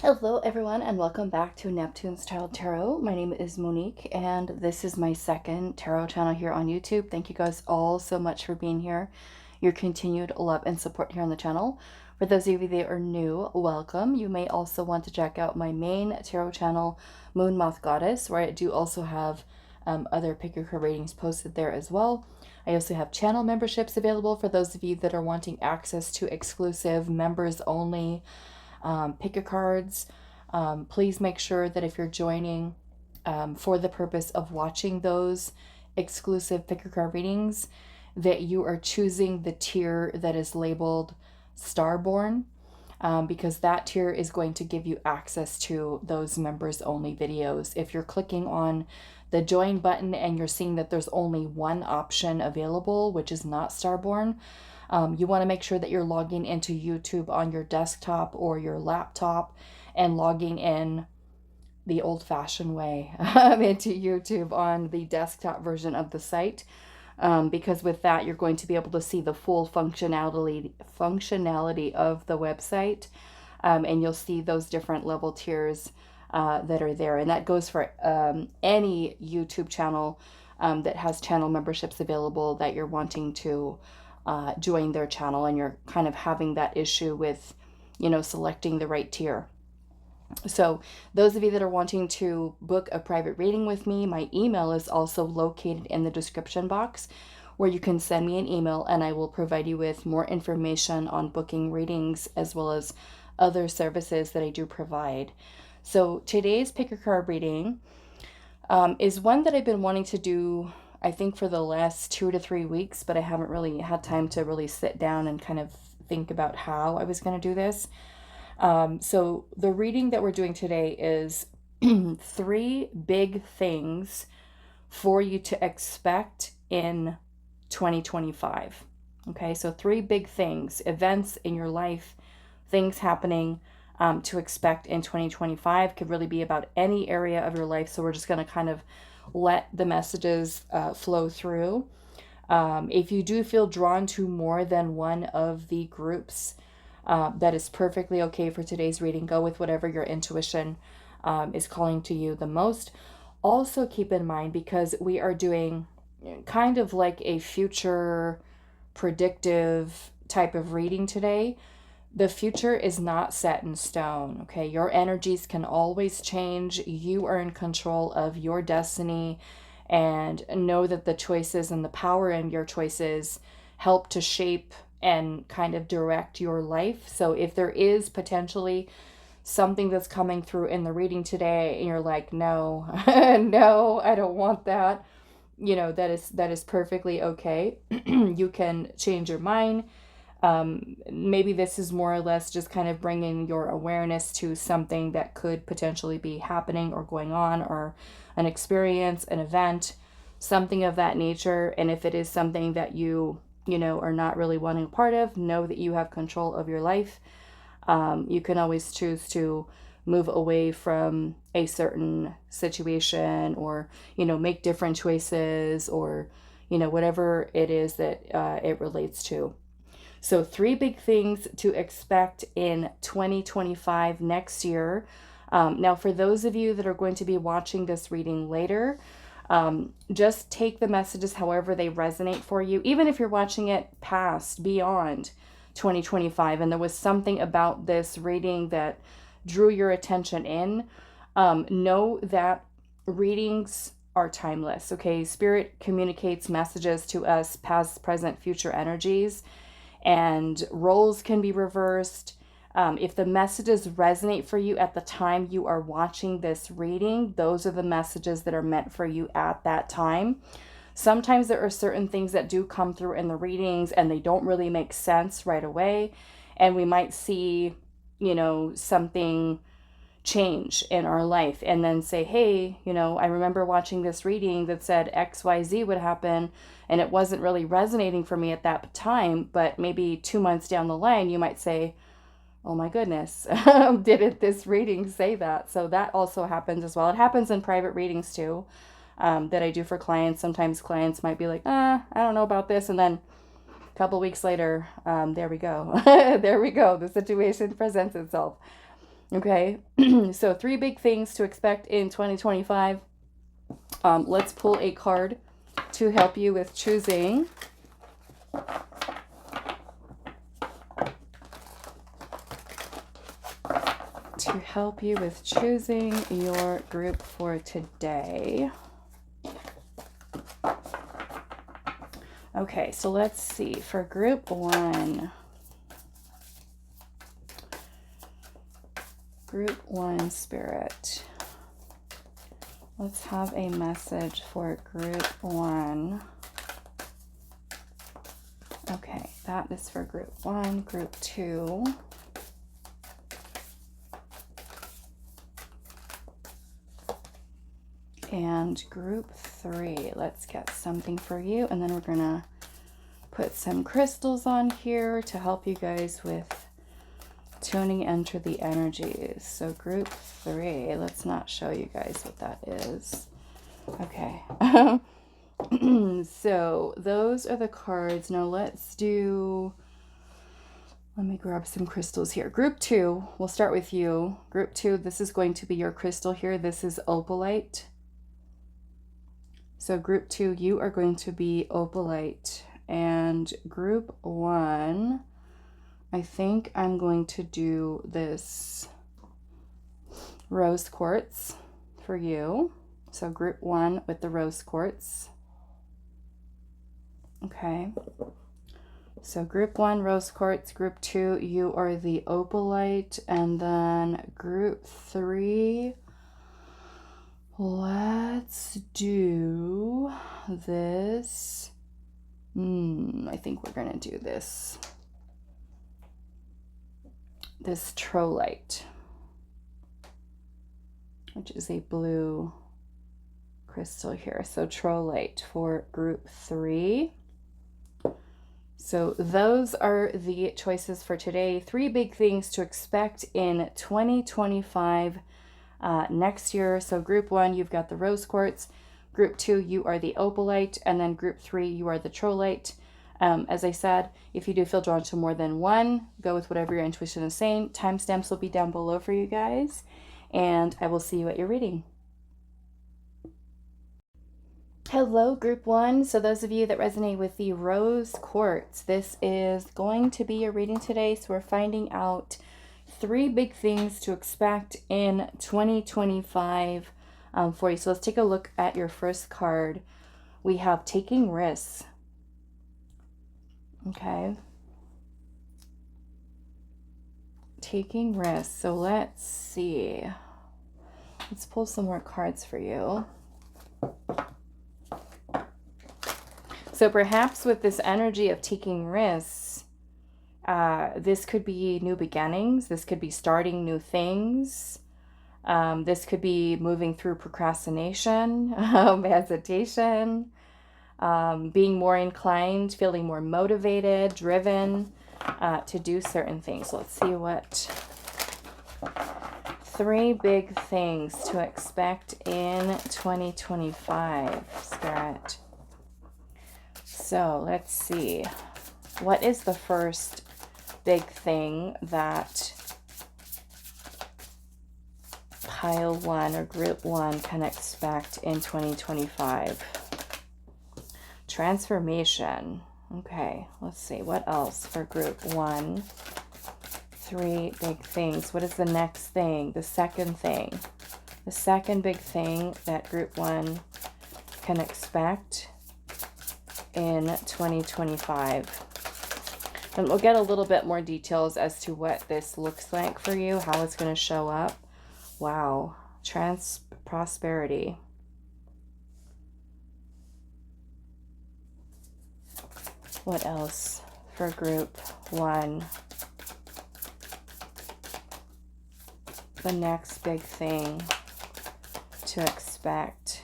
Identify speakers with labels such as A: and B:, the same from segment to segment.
A: Hello, everyone, and welcome back to Neptune's Child Tarot. My name is Monique, and this is my second tarot channel here on YouTube. Thank you guys all so much for being here, your continued love and support here on the channel. For those of you that are new, welcome. You may also want to check out my main tarot channel, Moon Moth Goddess, where I do also have other pick your card readings posted there as well. I also have channel memberships available for those of you that are wanting access to exclusive members only pick your cards. Please make sure that if you're joining for the purpose of watching those exclusive pick your card readings, that you are choosing the tier that is labeled Starborn, because that tier is going to give you access to those members only videos. If you're clicking on the join button and you're seeing that there's only one option available, which is not Starborn, you want to make sure that you're logging into YouTube on your desktop or your laptop and logging in the old-fashioned way into YouTube on the desktop version of the site. Because with that, you're going to be able to see the full functionality of the website, and you'll see those different level tiers that are there. And that goes for any YouTube channel that has channel memberships available that you're wanting to join their channel, and you're kind of having that issue with, selecting the right tier. So those of you that are wanting to book a private reading with me, my email is also located in the description box, where you can send me an email and I will provide you with more information on booking readings as well as other services that I do provide. So today's pick your card reading is one that I've been wanting to do, I think, for the last 2 to 3 weeks, but I haven't really had time to really sit down and kind of think about how I was going to do this. So the reading that we're doing today is 3 big things for you to expect in 2025. Okay, so 3 big things, events in your life, things happening to expect in 2025. Could really be about any area of your life. So we're just going to kind of let the messages flow through. If you do feel drawn to more than one of the groups, that is perfectly okay for today's reading. Go with whatever your intuition is calling to you the most. Also keep in mind, because we are doing kind of like a future predictive type of reading today, the future is not set in stone, okay? Your energies can always change. You are in control of your destiny, and know that the choices and the power in your choices help to shape and kind of direct your life. So if there is potentially something that's coming through in the reading today and you're like, no, no, I don't want that, that is perfectly okay. You can change your mind. Maybe this is more or less just kind of bringing your awareness to something that could potentially be happening or going on, or an experience, an event, something of that nature. And if it is something that you are not really wanting a part of, know that you have control of your life. You can always choose to move away from a certain situation, or, make different choices, or, whatever it is that it relates to. So 3 big things to expect in 2025, next year. Now, for those of you that are going to be watching this reading later, just take the messages however they resonate for you. Even if you're watching it beyond 2025, and there was something about this reading that drew your attention in, know that readings are timeless, okay? Spirit communicates messages to us, past, present, future energies, and roles can be reversed. If the messages resonate for you at the time you are watching this reading, those are the messages that are meant for you at that time. Sometimes there are certain things that do come through in the readings and they don't really make sense right away. And we might see, something change in our life and then say, hey, I remember watching this reading that said XYZ would happen, and it wasn't really resonating for me at that time. But maybe 2 months down the line, you might say, oh my goodness, didn't this reading say that? So that also happens as well. It happens in private readings too, that I do for clients. Sometimes clients might be like, I don't know about this. And then a couple weeks later, there we go. There we go. The situation presents itself. Okay, so 3 big things to expect in 2025. Let's pull a card to help you with choosing. To help you with choosing your group for today. Okay, so let's see. For group 1. Group 1 spirit. Let's have a message for group 1. Okay, that is for group 1. Group 2. And group 3. Let's get something for you. And then we're going to put some crystals on here to help you guys with tuning into the energies. So group 3, let's not show you guys what that is. Okay. So those are the cards. Now let's do, let me grab some crystals here. Group 2, we'll start with you. Group 2, this is going to be your crystal here. This is Opalite. So group 2, you are going to be Opalite. And group 1, I think I'm going to do this rose quartz for you. So group 1 with the rose quartz. Okay. So group 1, rose quartz. Group 2, you are the opalite. And then group 3, let's do this. I think we're going to do this. This Trolleite, which is a blue crystal here. So Trolleite for group 3. So those are the choices for today. 3 big things to expect in 2025 next year. So group 1, you've got the rose quartz. Group 2, you are the opalite. And then group 3, you are the Trolleite. As I said, if you do feel drawn to more than one, go with whatever your intuition is saying. Timestamps will be down below for you guys. And I will see you at your reading. Hello, group 1. So those of you that resonate with the rose quartz, this is going to be your reading today. So we're finding out 3 big things to expect in 2025 for you. So let's take a look at your first card. We have taking risks. Okay. Taking risks. So let's see. Let's pull some more cards for you. So perhaps with this energy of taking risks, this could be new beginnings. This could be starting new things. This could be moving through procrastination, hesitation, being more inclined, feeling more motivated, driven to do certain things. Let's see what 3 big things to expect in 2025, Spirit. So let's see. What is the first big thing that pile 1 or group 1 can expect in 2025? Transformation. Okay, let's see. What else for group 1? 3 big things. What is the next thing? The second thing. The second big thing that group 1 can expect in 2025. And we'll get a little bit more details as to what this looks like for you, how it's going to show up. Wow. Prosperity. What else for group 1? The next big thing to expect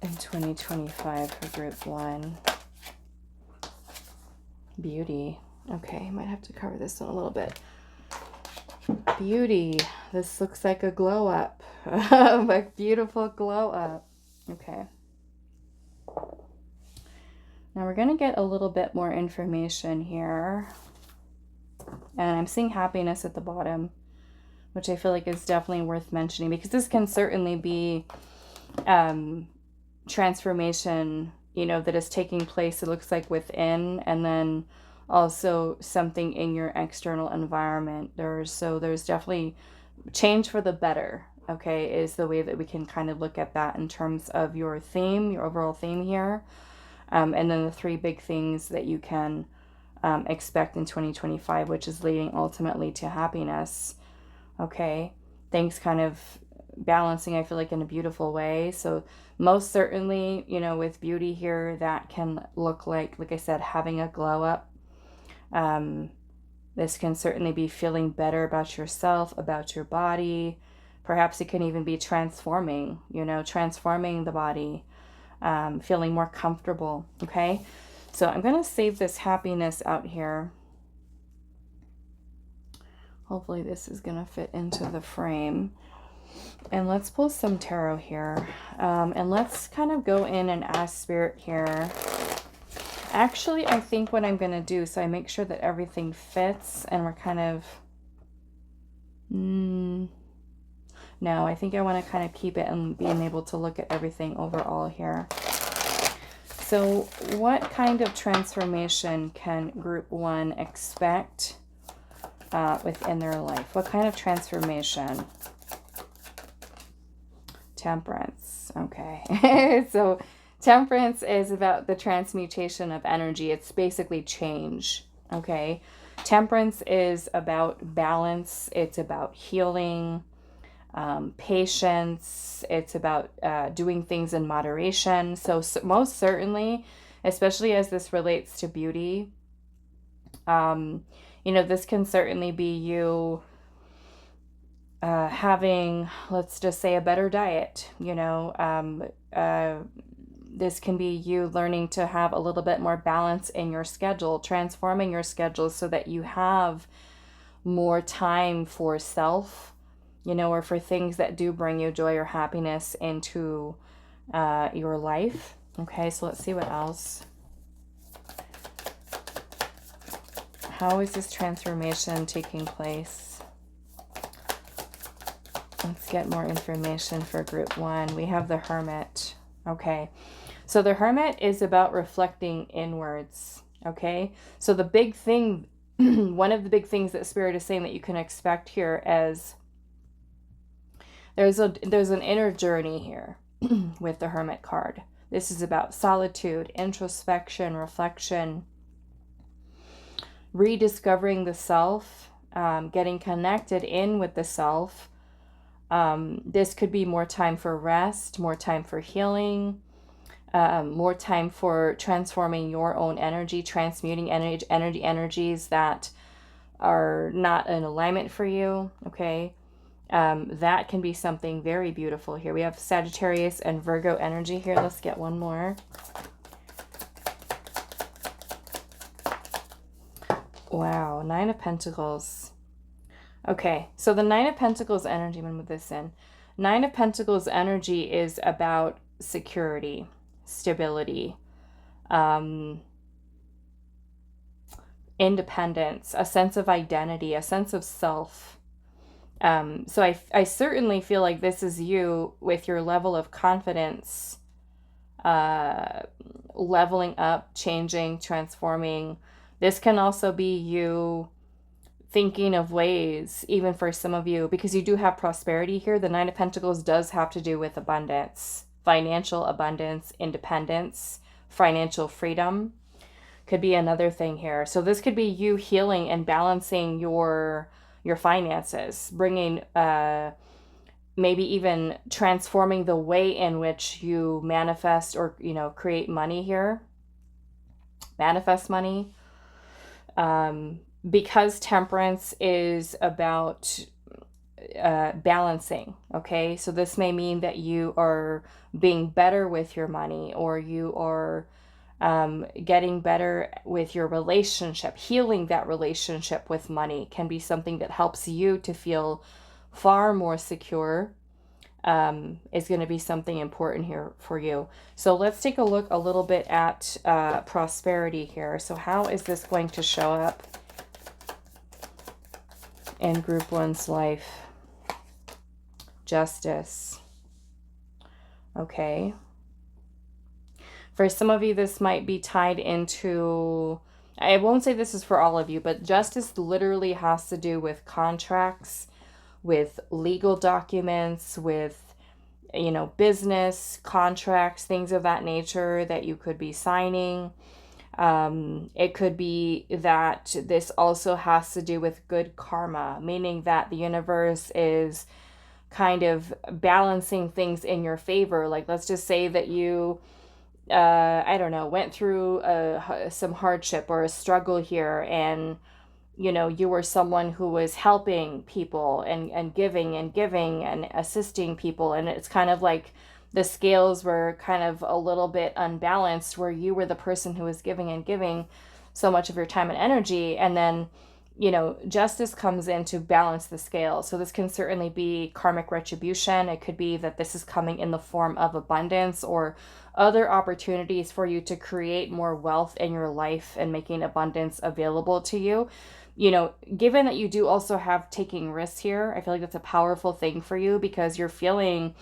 A: in 2025 for group 1. Beauty. Okay, might have to cover this one a little bit. Beauty. This looks like a glow up. A beautiful glow up. Okay. Now we're going to get a little bit more information here. And I'm seeing happiness at the bottom, which I feel like is definitely worth mentioning, because this can certainly be transformation, you know, that is taking place, it looks like, within, and then also something in your external environment. There's definitely change for the better, okay, is the way that we can kind of look at that in terms of your theme, your overall theme here. And then the three big things that you can expect in 2025, which is leading ultimately to happiness. Okay, things kind of balancing, I feel like, in a beautiful way. So most certainly, you know, with beauty here, that can look like I said, having a glow up. This can certainly be feeling better about yourself, about your body. Perhaps it can even be transforming, you know, transforming the body, feeling more comfortable. Okay, so I'm going to save this happiness out here. Hopefully this is going to fit into the frame. And let's pull some tarot here. And let's kind of go in and ask Spirit here. Actually, I think what I'm going to do, so I make sure that everything fits and we're kind of... No, I think I want to kind of keep it and being able to look at everything overall here. So what kind of transformation can Group 1 expect within their life? What kind of transformation? Temperance. Okay. So Temperance is about the transmutation of energy. It's basically change. Okay. Temperance is about balance. It's about healing, patience. It's about doing things in moderation. So most certainly, especially as this relates to beauty, you know, this can certainly be you having, let's just say, a better diet. You know, this can be you learning to have a little bit more balance in your schedule, transforming your schedule so that you have more time for self, you know, or for things that do bring you joy or happiness into your life. Okay, so let's see what else. How is this transformation taking place? Let's get more information for Group 1. We have the Hermit. Okay, so the Hermit is about reflecting inwards. Okay, so the big thing, one of the big things that Spirit is saying that you can expect here is there's an inner journey here with the Hermit card. This is about solitude, introspection, reflection, rediscovering the self, getting connected in with the self. This could be more time for rest, more time for healing, more time for transforming your own energy, transmuting energies that are not in alignment for you. Okay, that can be something very beautiful here. We have Sagittarius and Virgo energy here. Let's get one more. Wow, Nine of Pentacles. Okay, so the Nine of Pentacles energy, I'm going to move this in. Nine of Pentacles energy is about security, stability, independence, a sense of identity, a sense of self. So I certainly feel like this is you with your level of confidence, leveling up, changing, transforming. This can also be you thinking of ways, even for some of you, because you do have prosperity here. The Nine of Pentacles does have to do with abundance, financial abundance, independence, financial freedom could be another thing here. So this could be you healing and balancing your finances, bringing, maybe even transforming the way in which you manifest or, you know, create money here, manifest money. Because Temperance is about balancing, okay? So this may mean that you are being better with your money, or you are getting better with your relationship. Healing that relationship with money can be something that helps you to feel far more secure. Is going to be something important here for you. So let's take a look a little bit at prosperity here. So how is this going to show up in group one's life. Justice. Okay. For some of you, this might be tied into, I won't say this is for all of you, but justice literally has to do with contracts, with legal documents, with, you know, business contracts, things of that nature that you could be signing. It could be that this also has to do with good karma, meaning that the universe is kind of balancing things in your favor. Like, let's just say that you, I don't know, went through some hardship or a struggle here, and, you know, you were someone who was helping people and giving and assisting people. And it's kind of like the scales were kind of a little bit unbalanced, where you were the person who was giving so much of your time and energy. And then, you know, justice comes in to balance the scale. So this can certainly be karmic retribution. It could be that this is coming in the form of abundance or other opportunities for you to create more wealth in your life and making abundance available to you. You know, given that you do also have taking risks here, I feel like that's a powerful thing for you, because you're feeling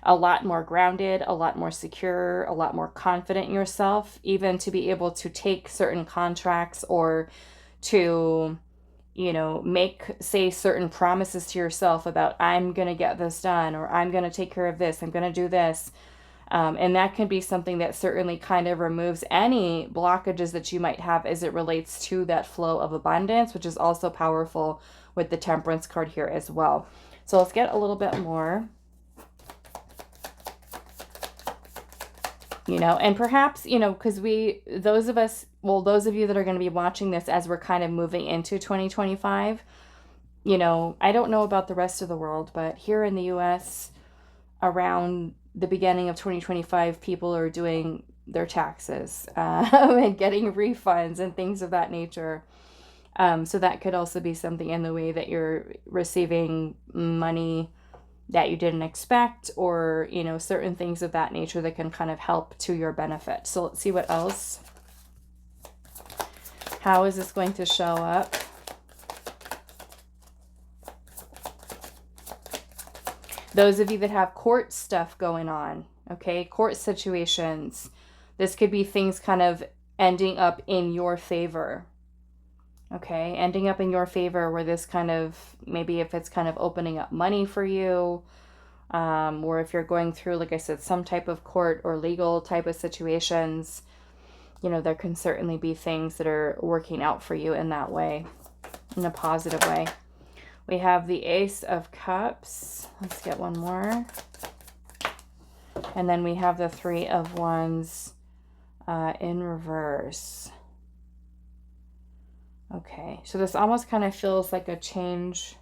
A: a lot more grounded, a lot more secure, a lot more confident in yourself, even to be able to take certain contracts or to, you know, say certain promises to yourself about, I'm going to get this done, or I'm going to take care of this, I'm going to do this. And that can be something that certainly kind of removes any blockages that you might have as it relates to that flow of abundance, which is also powerful with the Temperance card here as well. So let's get a little bit more. You know, and perhaps, you know, because those of you that are going to be watching this as we're kind of moving into 2025, you know, I don't know about the rest of the world, but here in the US, around the beginning of 2025, people are doing their taxes and getting refunds and things of that nature. So that could also be something in the way that you're receiving money that you didn't expect, or, you know, certain things of that nature that can kind of help to your benefit. So let's see what else. How is this going to show up? Those of you that have court stuff going on, okay, court situations, this could be things kind of ending up in your favor. Okay, ending up in your favor, where this kind of, maybe if it's kind of opening up money for you, or if you're going through, like I said, some type of court or legal type of situations, you know, there can certainly be things that are working out for you in that way, in a positive way. We have the Ace of Cups. Let's get one more. And then we have the Three of Wands in reverse. Okay, so this almost kind of feels like a change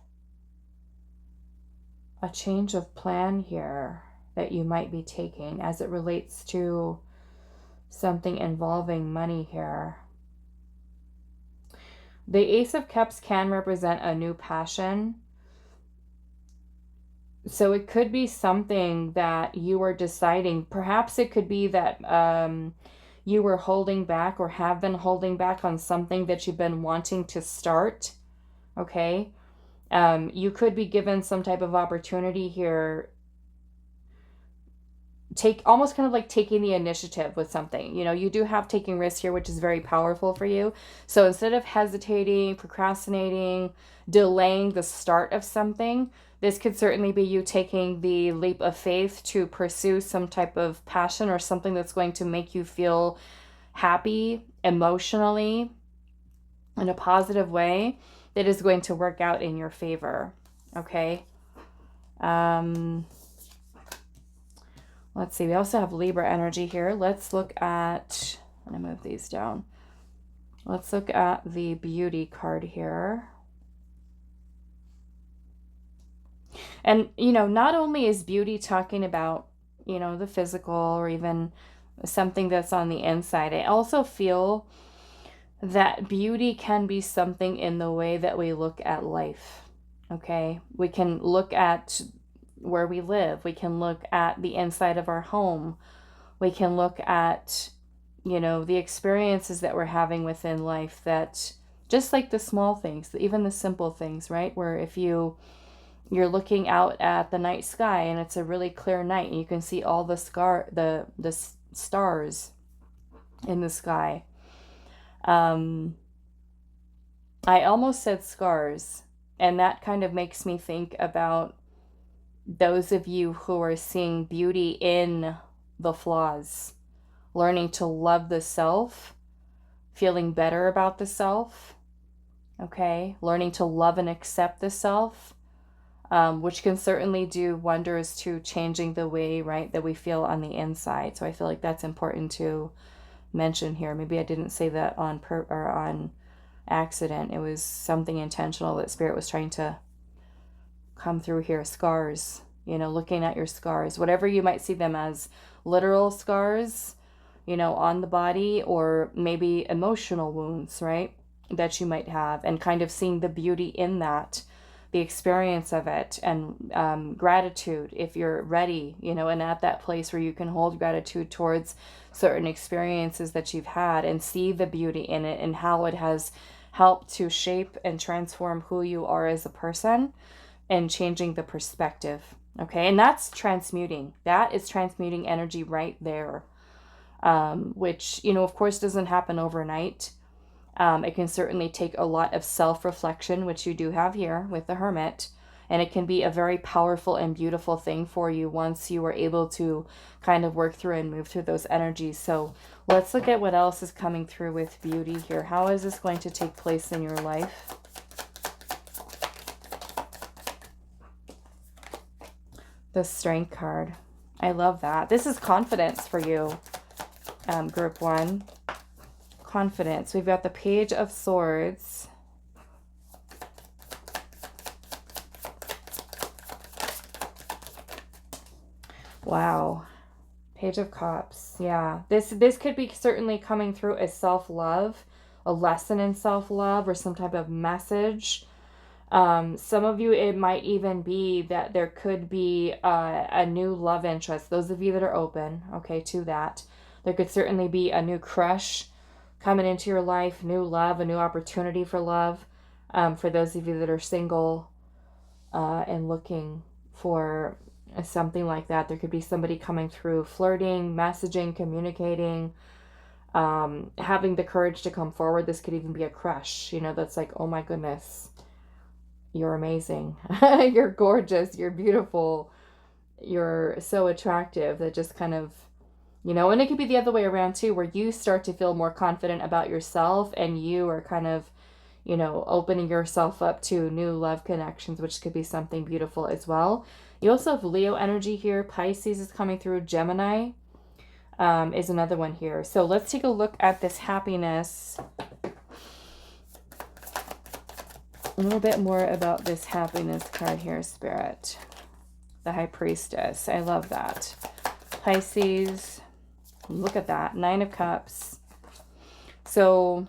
A: of plan here that you might be taking as it relates to something involving money here. The Ace of Cups can represent a new passion. So it could be something that you are deciding. Perhaps it could be that you were holding back or have been holding back on something that you've been wanting to start. Okay. You could be given some type of opportunity here. Almost kind of like taking the initiative with something. You know, you do have taking risks here, which is very powerful for you. So instead of hesitating, procrastinating, delaying the start of something, this could certainly be you taking the leap of faith to pursue some type of passion or something that's going to make you feel happy emotionally in a positive way that is going to work out in your favor. Okay. Let's see. We also have Libra energy here. Let's look at, I'm going to move these down. Let's look at the Beauty card here. And, you know, not only is beauty talking about, you know, the physical or even something that's on the inside, I also feel that beauty can be something in the way that we look at life. Okay. We can look at where we live. We can look at the inside of our home. We can look at, you know, the experiences that we're having within life that just like the small things, even the simple things, right? Where if you're looking out at the night sky and it's a really clear night and you can see all the stars in the sky. I almost said scars, and that kind of makes me think about those of you who are seeing beauty in the flaws, learning to love the self, feeling better about the self, okay? Learning to love and accept the self, which can certainly do wonders to changing the way, right, that we feel on the inside. So I feel like that's important to mention here. Maybe I didn't say that on accident. It was something intentional that Spirit was trying to come through here. Scars, you know, looking at your scars, whatever you might see them as, literal scars, you know, on the body, or maybe emotional wounds, right, that you might have, and kind of seeing the beauty in that, the experience of it, and gratitude if you're ready, you know, and at that place where you can hold gratitude towards certain experiences that you've had and see the beauty in it and how it has helped to shape and transform who you are as a person and changing the perspective. Okay, and that's transmuting. That is transmuting energy right there, which, you know, of course doesn't happen overnight. It can certainly take a lot of self-reflection, which you do have here with the Hermit, and it can be a very powerful and beautiful thing for you once you are able to kind of work through and move through those energies. So let's look at what else is coming through with beauty here. How is this going to take place in your life? The Strength card. I love that. This is confidence for you, Group 1. Confidence. We've got the Page of Swords. Wow. Page of Cups. Yeah. This could be certainly coming through as self-love, a lesson in self-love, or some type of message. Some of you, it might even be that there could be a new love interest. Those of you that are open, okay, to that. There could certainly be a new crush coming into your life, new love, a new opportunity for love. For those of you that are single and looking for something like that, there could be somebody coming through, flirting, messaging, communicating, having the courage to come forward. This could even be a crush, you know, that's like, oh my goodness, you're amazing. You're gorgeous. You're beautiful. You're so attractive. That just kind of, you know, and it could be the other way around too, where you start to feel more confident about yourself and you are kind of, you know, opening yourself up to new love connections, which could be something beautiful as well. You also have Leo energy here. Pisces is coming through. Gemini is another one here. So let's take a look at this happiness. A little bit more about this happiness card here, Spirit. The High Priestess. I love that. Pisces. Look at that. 9 of Cups. So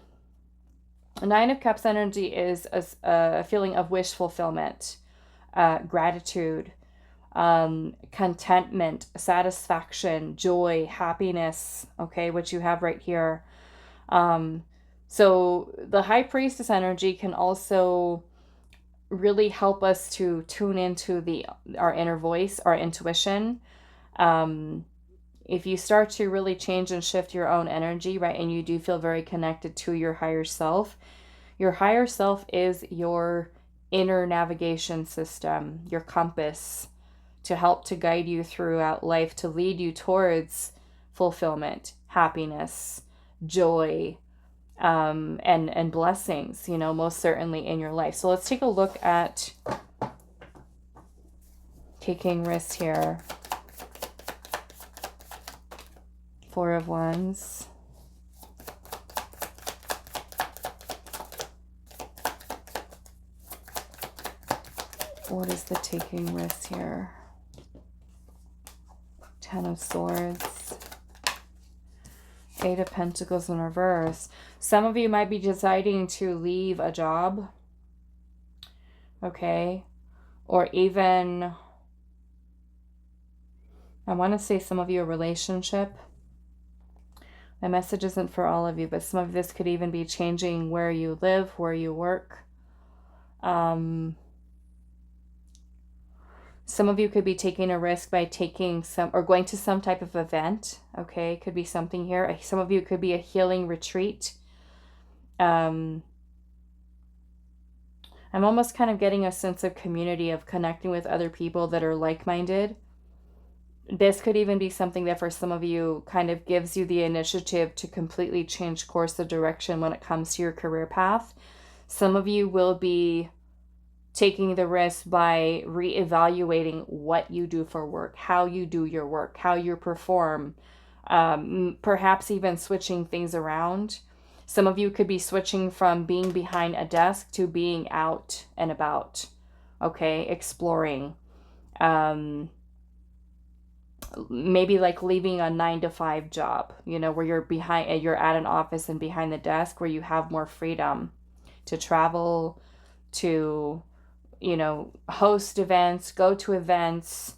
A: 9 of Cups energy is a feeling of wish fulfillment, gratitude, contentment, satisfaction, joy, happiness, okay, which you have right here. So the High Priestess energy can also really help us to tune into our inner voice, our intuition. If you start to really change and shift your own energy, right, and you do feel very connected to your higher self is your inner navigation system, your compass, to help to guide you throughout life, to lead you towards fulfillment, happiness, joy, and blessings, you know, most certainly in your life. So let's take a look at taking risks here. 4 of Wands. What is the taking risks here? 10 of Swords. 8 of Pentacles in reverse. Some of you might be deciding to leave a job. Okay. Or even, I want to say some of you a relationship. My message isn't for all of you, but some of this could even be changing where you live, where you work. Some of you could be taking a risk by taking some, or going to some type of event. Okay, could be something here. Some of you could be a healing retreat. I'm almost kind of getting a sense of community, of connecting with other people that are like-minded. This could even be something that for some of you kind of gives you the initiative to completely change course of direction when it comes to your career path. Some of you will be taking the risk by reevaluating what you do for work, how you do your work, how you perform, perhaps even switching things around. Some of you could be switching from being behind a desk to being out and about, okay, exploring. Maybe like leaving a 9-to-5 job, you know, where you're at an office and behind the desk, where you have more freedom to travel, to, you know, host events, go to events.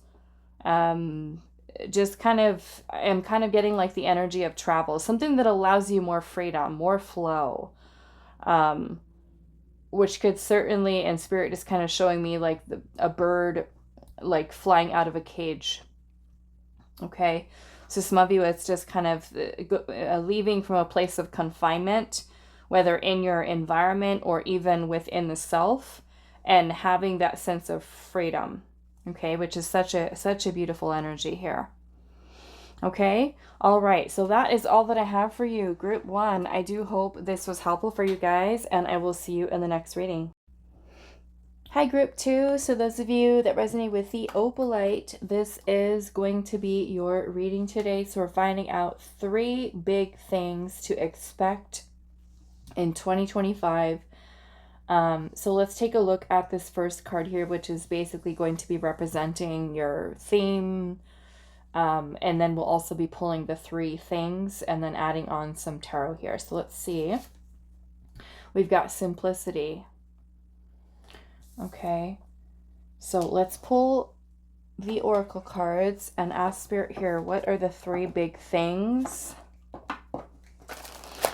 A: Just kind of, I'm kind of getting like the energy of travel, something that allows you more freedom, more flow, which could certainly, and spirit is kind of showing me like a bird like flying out of a cage. Okay, so some of you, it's just kind of leaving from a place of confinement, whether in your environment or even within the self, and having that sense of freedom. Okay, which is such a beautiful energy here. Okay, all right, so that is all that I have for you, group 1. I do hope this was helpful for you guys, and I will see you in the next reading. Hi, group 2. So those of you that resonate with the Opalite, this is going to be your reading today. So we're finding out 3 big things to expect in 2025. So let's take a look at this first card here, which is basically going to be representing your theme. And then we'll also be pulling the 3 things and then adding on some tarot here. So let's see. We've got simplicity. Okay. So let's pull the oracle cards and ask spirit here, what are the 3 big things?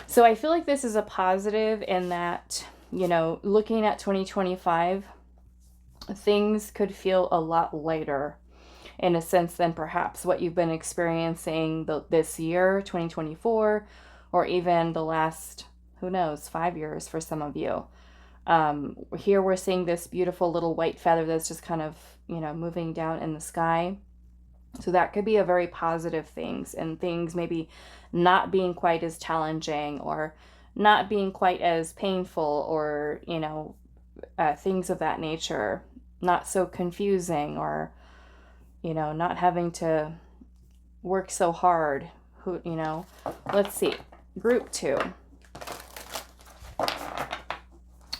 A: So I feel like this is a positive in that, you know, looking at 2025, things could feel a lot lighter in a sense than perhaps what you've been experiencing this year, 2024, or even the last, who knows, 5 years for some of you. Here we're seeing this beautiful little white feather that's just kind of, you know, moving down in the sky. So that could be a very positive things, and things maybe not being quite as challenging or not being quite as painful, or, you know, things of that nature, not so confusing, or, you know, not having to work so hard. Who, you know, let's see. Group 2.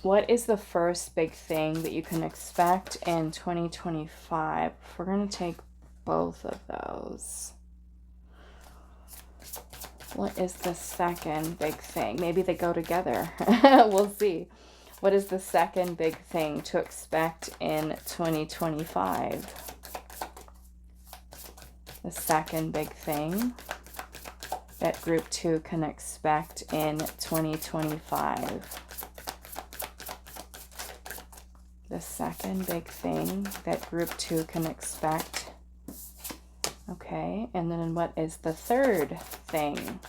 A: What is the first big thing that you can expect in 2025? We're going to take both of those. What is the second big thing? Maybe they go together. We'll see. What is the second big thing to expect in 2025? The second big thing that group 2 can expect in 2025. The second big thing that group 2 can expect. Okay, and then what is the third thing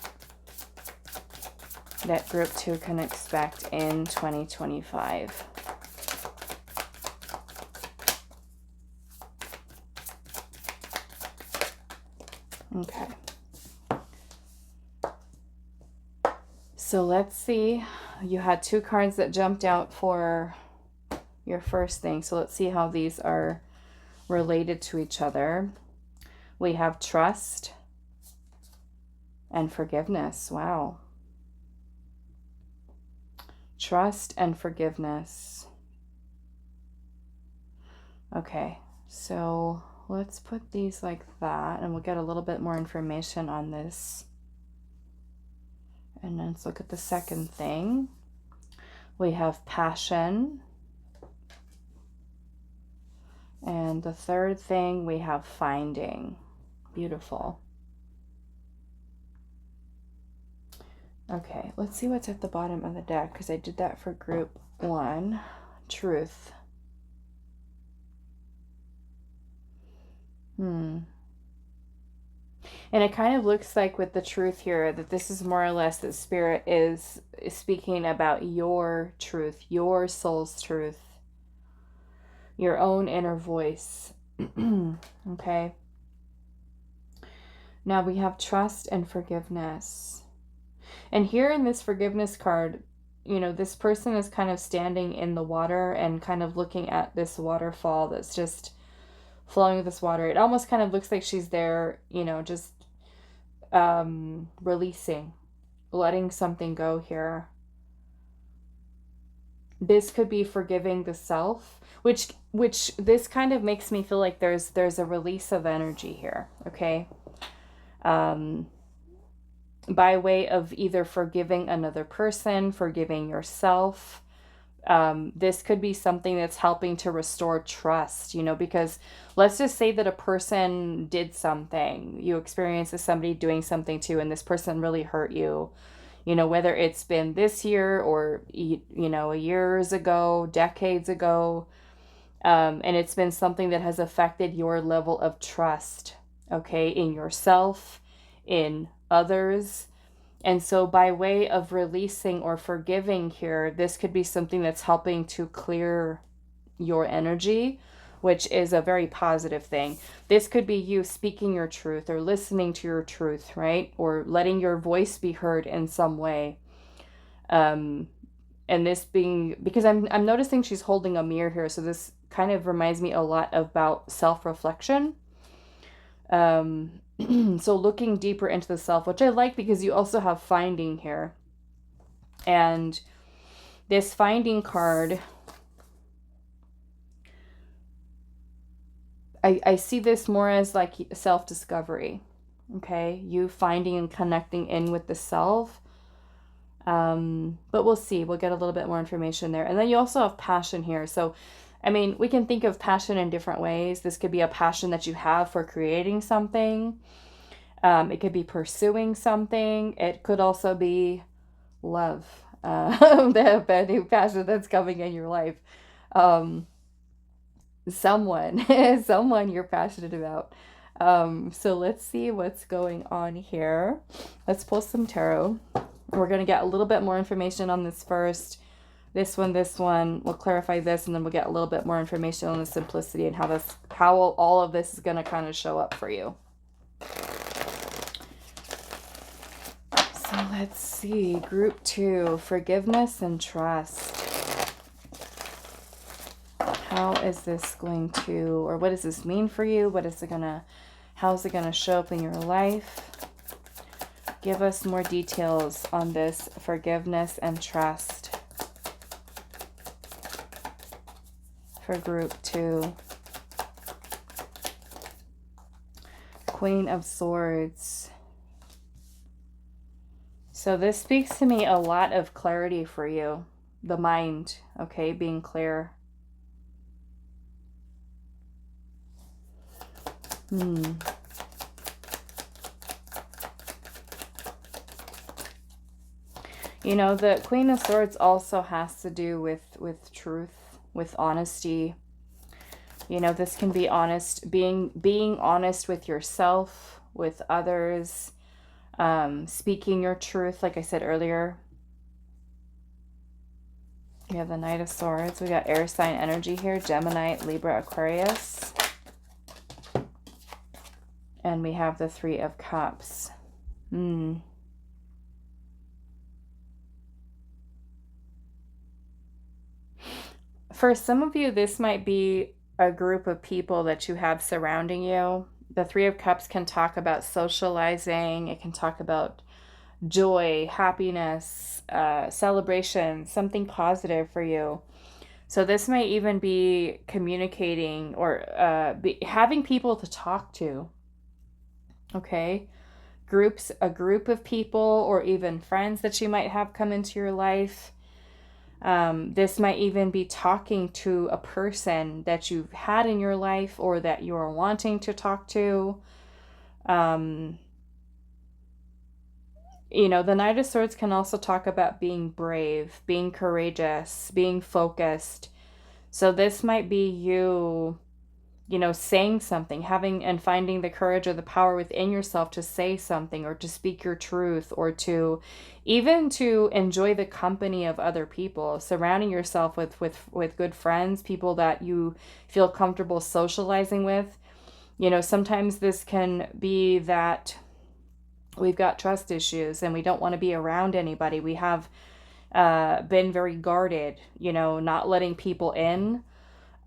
A: that group 2 can expect in 2025? Okay. So let's see. You had 2 cards that jumped out for your first thing. So let's see how these are related to each other. We have trust and forgiveness. Wow. Trust and forgiveness. Okay, so let's put these like that, and we'll get a little bit more information on this. And then let's look at the second thing. We have passion. And the third thing, we have finding. Beautiful. Okay, let's see what's at the bottom of the deck, because I did that for group 1. Truth. And it kind of looks like with the truth here that this is more or less that Spirit is speaking about your truth, your soul's truth, your own inner voice. Okay. Now we have trust and forgiveness. And here in this forgiveness card, you know, this person is kind of standing in the water and kind of looking at this waterfall that's just flowing with this water. It almost kind of looks like she's there, you know, just releasing, letting something go here. This could be forgiving the self, which this kind of makes me feel like there's a release of energy here, okay? By way of either forgiving another person, forgiving yourself. This could be something that's helping to restore trust, you know, because let's just say that a person did something, you experience somebody doing something too, and this person really hurt you, you know, whether it's been this year or, you know, years ago, decades ago, and it's been something that has affected your level of trust, okay, in yourself, in others. And so by way of releasing or forgiving here, this could be something that's helping to clear your energy, which is a very positive thing. This could be you speaking your truth or listening to your truth, right? Or letting your voice be heard in some way. And this being, because I'm noticing she's holding a mirror here, so this kind of reminds me a lot about self-reflection. So looking deeper into the self, which I like because you also have finding here. And this finding card, I see this more as like self-discovery, okay? You finding and connecting in with the self. But we'll see. We'll get a little bit more information there. And then you also have passion here. So, I mean, we can think of passion in different ways. This could be a passion that you have for creating something. It could be pursuing something. It could also be love. The new passion that's coming in your life. Someone you're passionate about. So let's see what's going on here. Let's pull some tarot. We're going to get a little bit more information on this first. This one. We'll clarify this, and then we'll get a little bit more information on the simplicity and how all of this is going to kind of show up for you. So let's see. Group 2, forgiveness and trust. How is this going to, or what does this mean for you? How is it going to show up in your life? Give us more details on this forgiveness and trust for group 2. Queen of Swords. So this speaks to me a lot of clarity for you. The mind, okay, being clear. You know, the Queen of Swords also has to do with truth, with honesty. You know, this can be honest, being honest with yourself, with others, speaking your truth, like I said earlier. We have the Knight of Swords. We got air sign energy here, Gemini, Libra, Aquarius. And we have the Three of Cups. For some of you, this might be a group of people that you have surrounding you. The Three of Cups can talk about socializing. It can talk about joy, happiness, celebration, something positive for you. So this might even be communicating or having people to talk to. Okay, a group of people or even friends that you might have come into your life. This might even be talking to a person that you've had in your life or that you're wanting to talk to. You know, the Knight of Swords can also talk about being brave, being courageous, being focused. So this might be you, you know, saying something, having and finding the courage or the power within yourself to say something or to speak your truth, or to even to enjoy the company of other people, surrounding yourself with good friends, people that you feel comfortable socializing with. You know, sometimes this can be that we've got trust issues and we don't want to be around anybody. We have been very guarded, you know, not letting people in.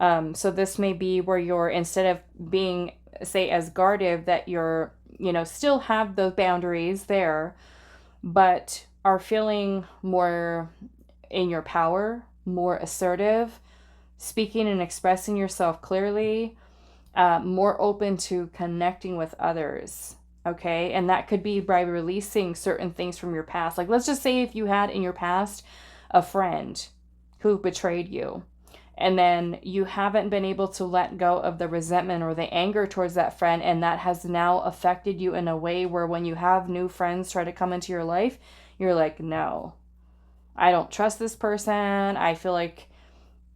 A: So this may be where you're, instead of being, say, as guarded, that you're, you know, still have those boundaries there, but are feeling more in your power, more assertive, speaking and expressing yourself clearly, more open to connecting with others. Okay. And that could be by releasing certain things from your past. Like, let's just say if you had in your past a friend who betrayed you, and then you haven't been able to let go of the resentment or the anger towards that friend, and that has now affected you in a way where when you have new friends try to come into your life, you're like, no, I don't trust this person. I feel like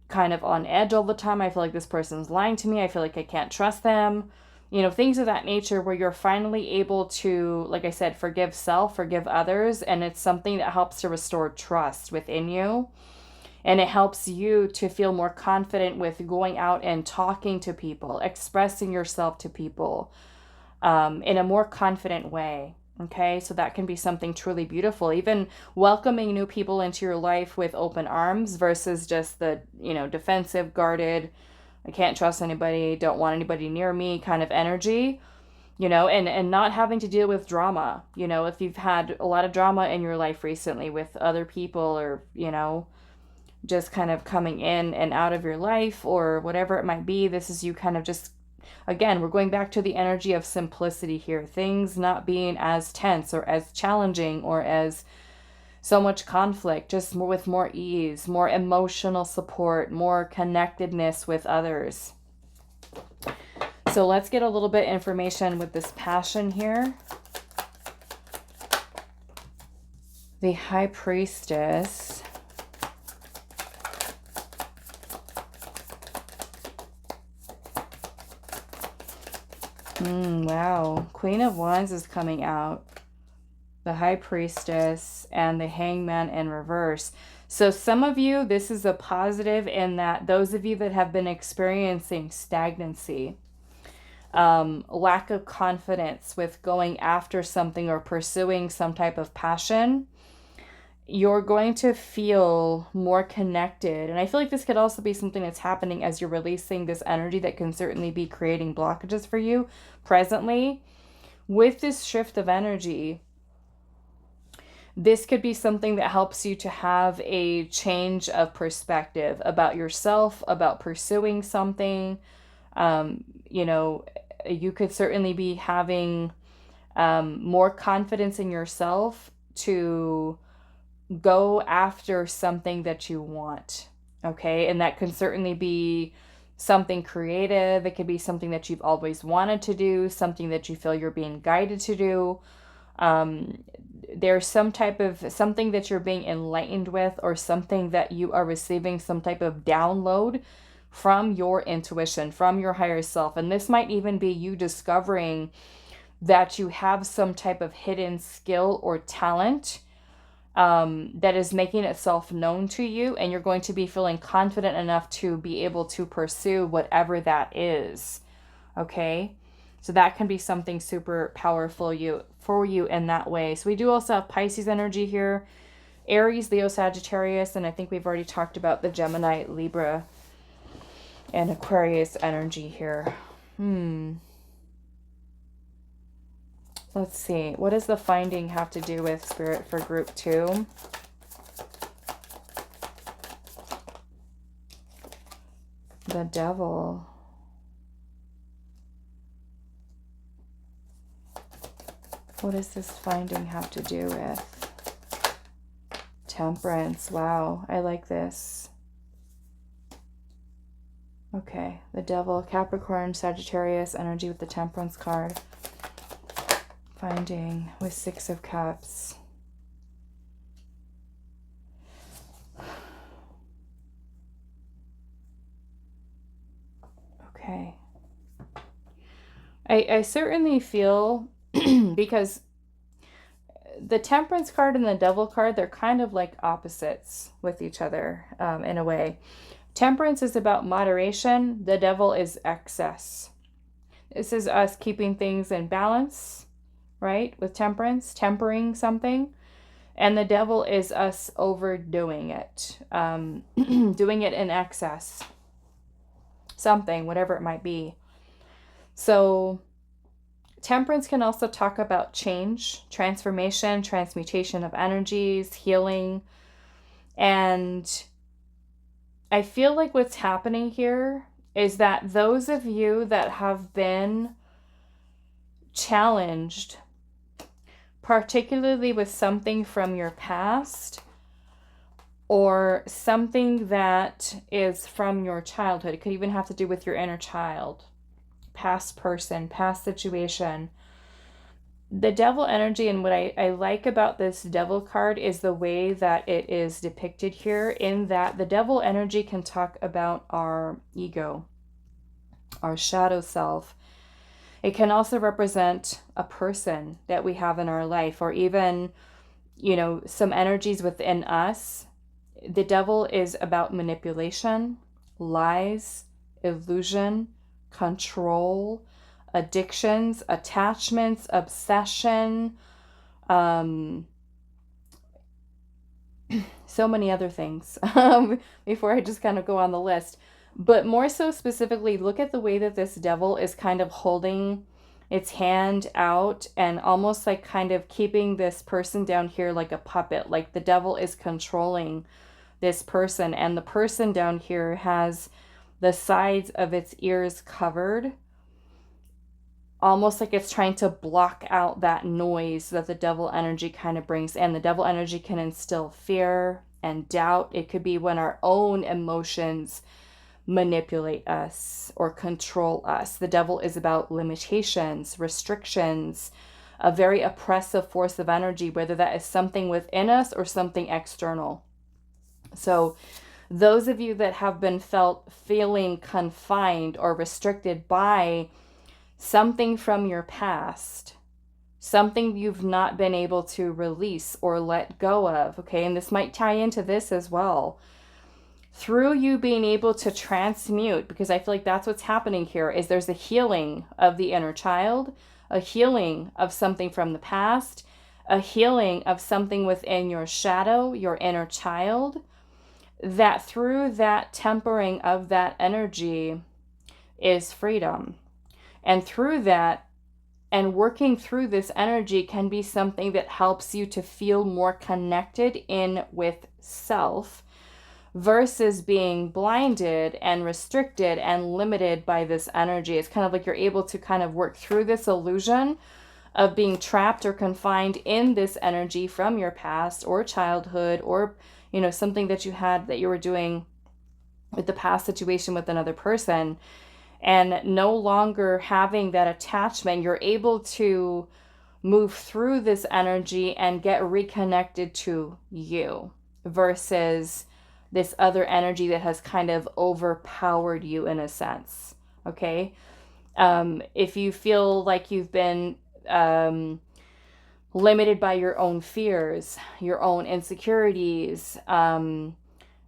A: kind of on edge all the time. I feel like this person's lying to me. I feel like I can't trust them. You know, things of that nature, where you're finally able to, like I said, forgive self, forgive others, and it's something that helps to restore trust within you. And it helps you to feel more confident with going out and talking to people, expressing yourself to people in a more confident way. Okay, so that can be something truly beautiful. Even welcoming new people into your life with open arms versus just the, you know, defensive, guarded, I can't trust anybody, don't want anybody near me kind of energy. You know, and not having to deal with drama. You know, if you've had a lot of drama in your life recently with other people, or, you know, just kind of coming in and out of your life or whatever it might be, this is you kind of just, again, we're going back to the energy of simplicity here. Things not being as tense or as challenging or as so much conflict, just more with more ease, more emotional support, more connectedness with others. So let's get a little bit information with this passion here. The High Priestess. Wow. Queen of Wands is coming out. The High Priestess and the Hangman in reverse. So some of you, this is a positive in that those of you that have been experiencing stagnancy, lack of confidence with going after something or pursuing some type of passion, you're going to feel more connected. And I feel like this could also be something that's happening as you're releasing this energy that can certainly be creating blockages for you presently. With this shift of energy, this could be something that helps you to have a change of perspective about yourself, about pursuing something. You know, you could certainly be having more confidence in yourself to go after something that you want. Okay. And that can certainly be something creative. It could be something that you've always wanted to do, something that you feel you're being guided to do. There's some type of something that you're being enlightened with, or something that you are receiving some type of download from your intuition, from your higher self. And this might even be you discovering that you have some type of hidden skill or talent that is making itself known to you, and you're going to be feeling confident enough to be able to pursue whatever that is. Okay, so that can be something super powerful for you in that way. So we do also have Pisces energy here, Aries, Leo, Sagittarius, and I think we've already talked about the Gemini, Libra, and Aquarius energy here. Let's see. What does the finding have to do with Spirit for group 2? The Devil. What does this finding have to do with Temperance? Wow, I like this. Okay, the Devil, Capricorn, Sagittarius energy with the Temperance card. Finding with 6 of Cups. Okay. I certainly feel because the Temperance card and the Devil card, they're kind of like opposites with each other in a way. Temperance is about moderation. The Devil is excess. This is us keeping things in balance, right? With temperance, tempering something. And the Devil is us overdoing it, doing it in excess. Something, whatever it might be. So Temperance can also talk about change, transformation, transmutation of energies, healing. And I feel like what's happening here is that those of you that have been challenged, particularly with something from your past or something that is from your childhood, it could even have to do with your inner child, past person, past situation. The Devil energy, and what I like about this Devil card is the way that it is depicted here, in that the Devil energy can talk about our ego, our shadow self. It can also represent a person that we have in our life, or even, you know, some energies within us. The Devil is about manipulation, lies, illusion, control, addictions, attachments, obsession, so many other things before I just kind of go on the list. But more so specifically, look at the way that this Devil is kind of holding its hand out and almost like kind of keeping this person down here like a puppet. Like the Devil is controlling this person, and the person down here has the sides of its ears covered, almost like it's trying to block out that noise that the Devil energy kind of brings in. The Devil energy can instill fear and doubt. It could be when our own emotions manipulate us or control us. The Devil is about limitations, restrictions, a very oppressive force of energy, whether that is something within us or something external. So those of you that have been feeling confined or restricted by something from your past, something you've not been able to release or let go of, okay? And this might tie into this as well. Through you being able to transmute, because I feel like that's what's happening here, is there's a healing of the inner child, a healing of something from the past, a healing of something within your shadow, your inner child, that through that tempering of that energy is freedom. And through that, and working through this energy can be something that helps you to feel more connected in with self, versus being blinded and restricted and limited by this energy. It's kind of like you're able to kind of work through this illusion of being trapped or confined in this energy from your past or childhood, or, you know, something that you had that you were doing with the past situation with another person. And no longer having that attachment, you're able to move through this energy and get reconnected to you, versus this other energy that has kind of overpowered you in a sense. Okay. If you feel like you've been limited by your own fears, your own insecurities,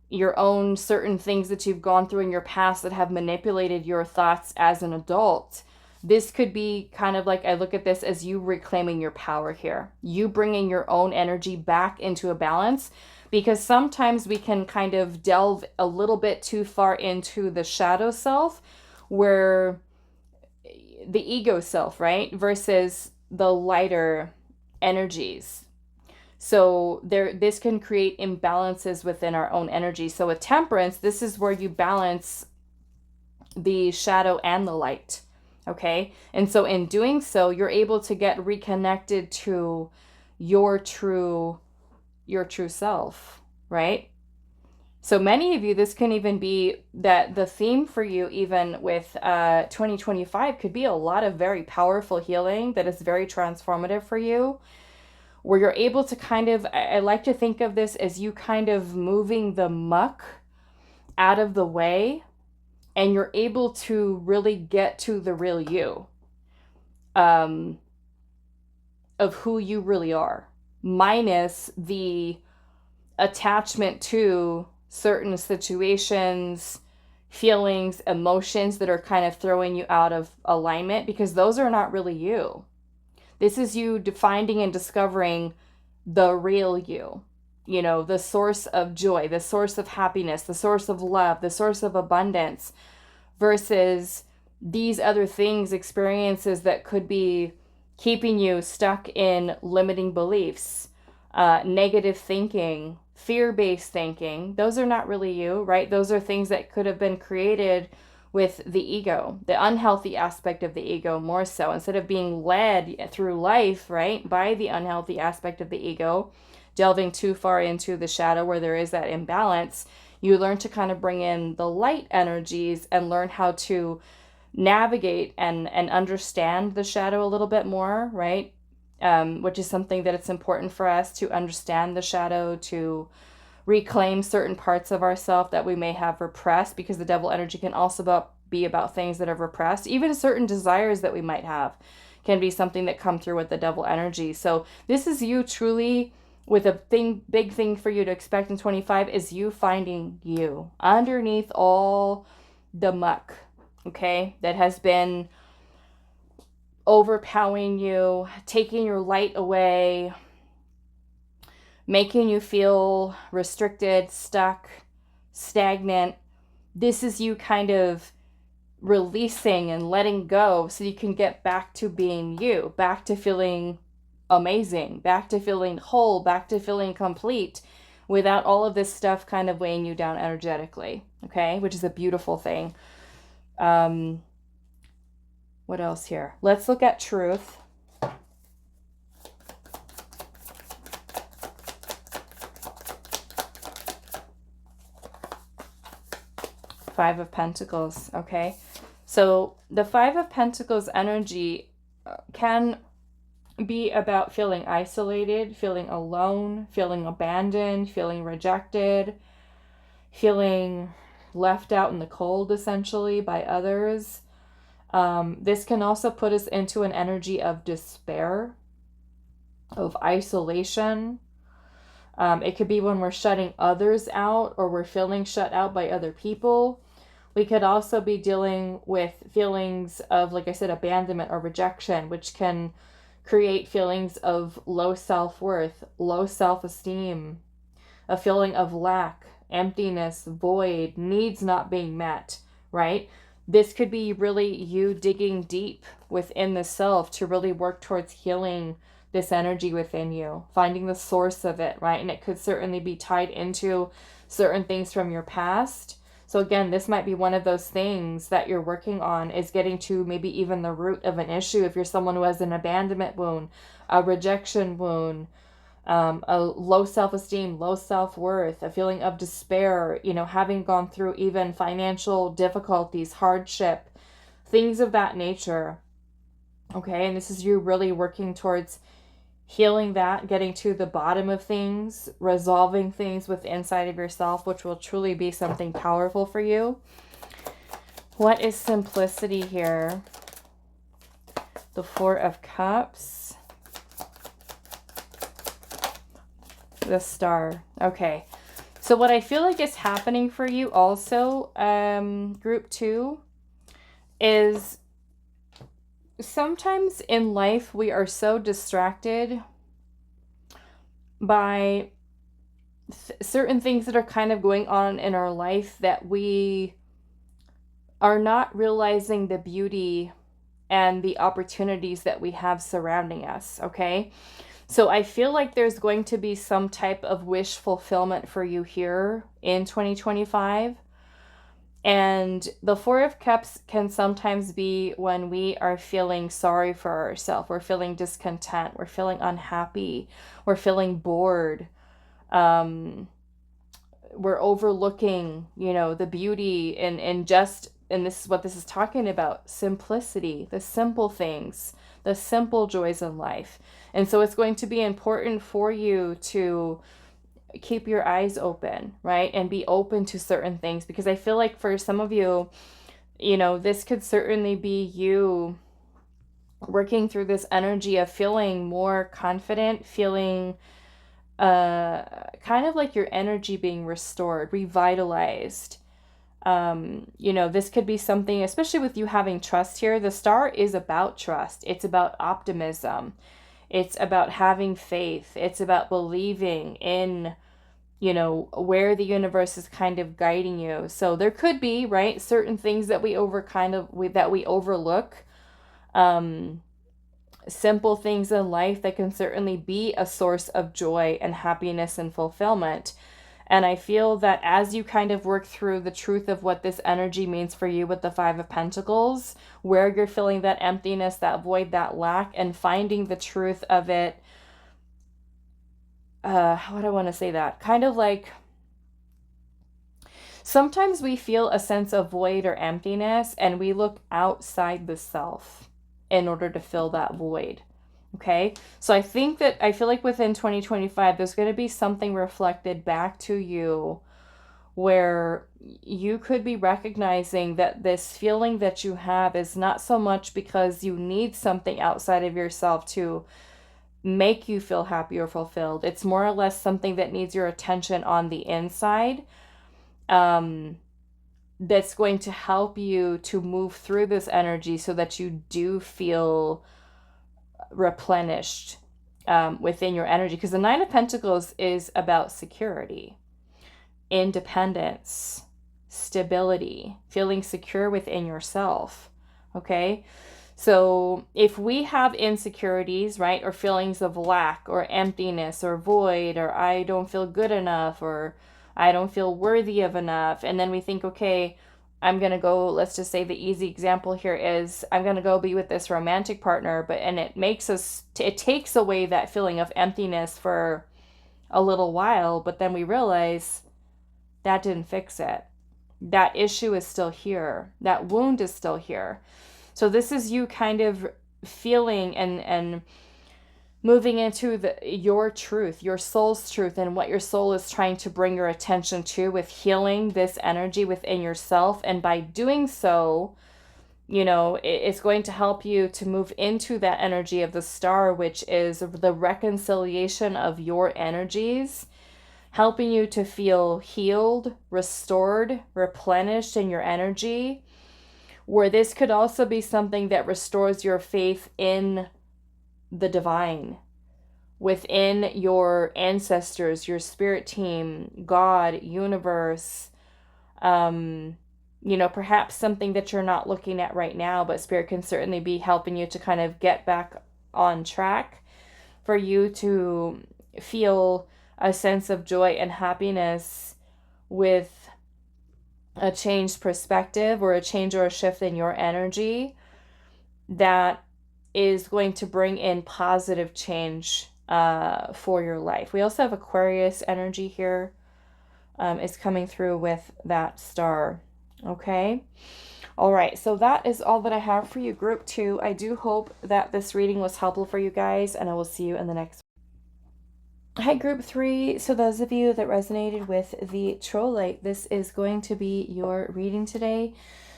A: your own certain things that you've gone through in your past that have manipulated your thoughts as an adult, this could be kind of like, I look at this as you reclaiming your power here, you bringing your own energy back into a balance, because sometimes we can kind of delve a little bit too far into the shadow self, where the ego self, right, versus the lighter energies. So this can create imbalances within our own energy. So with temperance, this is where you balance the shadow and the light. Okay. And so in doing so, you're able to get reconnected to your true self, right? So many of you, this can even be that the theme for you, even with 2025, could be a lot of very powerful healing that is very transformative for you, where you're able to kind of, I like to think of this as you kind of moving the muck out of the way and you're able to really get to the real you, of who you really are, minus the attachment to certain situations, feelings, emotions that are kind of throwing you out of alignment, because those are not really you. This is you finding and discovering the real you, the source of joy, the source of happiness, the source of love, the source of abundance, versus these other things, experiences that could be keeping you stuck in limiting beliefs, negative thinking, fear-based thinking. Those are not really you, right? Those are things that could have been created with the ego, the unhealthy aspect of the ego more so. Instead of being led through life, right, by the unhealthy aspect of the ego, delving too far into the shadow where there is that imbalance, you learn to kind of bring in the light energies and learn how to navigate and understand the shadow a little bit more, right? Which is something that it's important for us to understand the shadow, to reclaim certain parts of ourselves that we may have repressed, because the devil energy can also be about things that are repressed. Even certain desires that we might have can be something that come through with the devil energy. So this is you truly, with a big thing for you to expect in 25 is you finding you underneath all the muck, okay, that has been overpowering you, taking your light away, making you feel restricted, stuck, stagnant. This is you kind of releasing and letting go so you can get back to being you, back to feeling amazing, back to feeling whole, back to feeling complete, without all of this stuff kind of weighing you down energetically, okay? Which is a beautiful thing. What else here? Let's look at truth. Five of Pentacles, okay? So the Five of Pentacles energy can be about feeling isolated, feeling alone, feeling abandoned, feeling rejected, feeling left out in the cold, essentially, by others. This can also put us into an energy of despair, of isolation. It could be when we're shutting others out, or we're feeling shut out by other people. We could also be dealing with feelings of, like I said, abandonment or rejection, which can create feelings of low self-worth, low self-esteem, a feeling of lack, emptiness, void, needs not being met, right? This could be really you digging deep within the self to really work towards healing this energy within you, finding the source of it, right? And it could certainly be tied into certain things from your past. So again, this might be one of those things that you're working on, is getting to maybe even the root of an issue. If you're someone who has an abandonment wound, a rejection wound, a low self-esteem, low self-worth, a feeling of despair, having gone through even financial difficulties, hardship, things of that nature. Okay, and this is you really working towards healing that, getting to the bottom of things, resolving things with inside of yourself, which will truly be something powerful for you. What is simplicity here? The Four of Cups. The Star. Okay. So what I feel like is happening for you also, group 2, is sometimes in life we are so distracted by certain things that are kind of going on in our life that we are not realizing the beauty and the opportunities that we have surrounding us, okay? So I feel like there's going to be some type of wish fulfillment for you here in 2025. And the Four of Cups can sometimes be when we are feeling sorry for ourselves. We're feeling discontent. We're feeling unhappy. We're feeling bored. We're overlooking, the beauty and this is what this is talking about, simplicity, the simple things, the simple joys in life. And so it's going to be important for you to keep your eyes open, right? And be open to certain things, because I feel like for some of you, you know, this could certainly be you working through this energy of feeling more confident, feeling kind of like your energy being restored, revitalized. You know, this could be something, especially with you having trust here. The star is about trust. It's about optimism. It's about having faith. It's about believing in, you know, where the universe is kind of guiding you. So there could be, right, certain things that we overlook. Simple things in life that can certainly be a source of joy and happiness and fulfillment. And I feel that as you kind of work through the truth of what this energy means for you with the Five of Pentacles, where you're feeling that emptiness, that void, that lack, and finding the truth of it, how do I want to say that? Kind of like, sometimes we feel a sense of void or emptiness and we look outside the self in order to fill that void. Okay, so I feel like within 2025, there's going to be something reflected back to you where you could be recognizing that this feeling that you have is not so much because you need something outside of yourself to make you feel happy or fulfilled. It's more or less something that needs your attention on the inside. That's going to help you to move through this energy so that you do feel replenished within your energy. Because the Nine of Pentacles is about security, independence, stability, feeling secure within yourself. Okay, so if we have insecurities, right, or feelings of lack or emptiness or void, or I don't feel good enough, or I don't feel worthy of enough, and then we think, okay, I'm going to go, let's just say the easy example here is I'm going to go be with this romantic partner, and it takes away that feeling of emptiness for a little while, but then we realize that didn't fix it. That issue is still here. That wound is still here. So this is you kind of feeling and moving into your truth, your soul's truth, and what your soul is trying to bring your attention to with healing this energy within yourself. And by doing so, you know, it's going to help you to move into that energy of the star, which is the reconciliation of your energies, helping you to feel healed, restored, replenished in your energy, where this could also be something that restores your faith in the divine, within your ancestors, your spirit team, God, universe, you know, perhaps something that you're not looking at right now, but spirit can certainly be helping you to kind of get back on track, for you to feel a sense of joy and happiness with a changed perspective, or a change or a shift in your energy that is going to bring in positive change for your life. We also have Aquarius energy here. Is coming through with that star. Okay. All right. So that is all that I have for you, group 2. I do hope that this reading was helpful for you guys, and I will see you in the next one. Hi, group 3. So those of you that resonated with the Trolleite, this is going to be your reading today.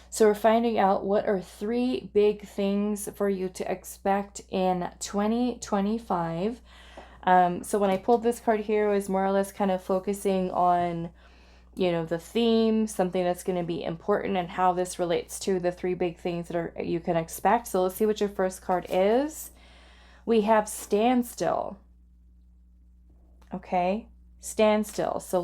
A: So we're finding out what are 3 big things for you to expect in 2025. So when I pulled this card here, it was more or less kind of focusing on, you know, the theme, something that's going to be important, and how this relates to the 3 big things that you can expect. So let's see what your first card is. We have standstill. Okay, standstill. So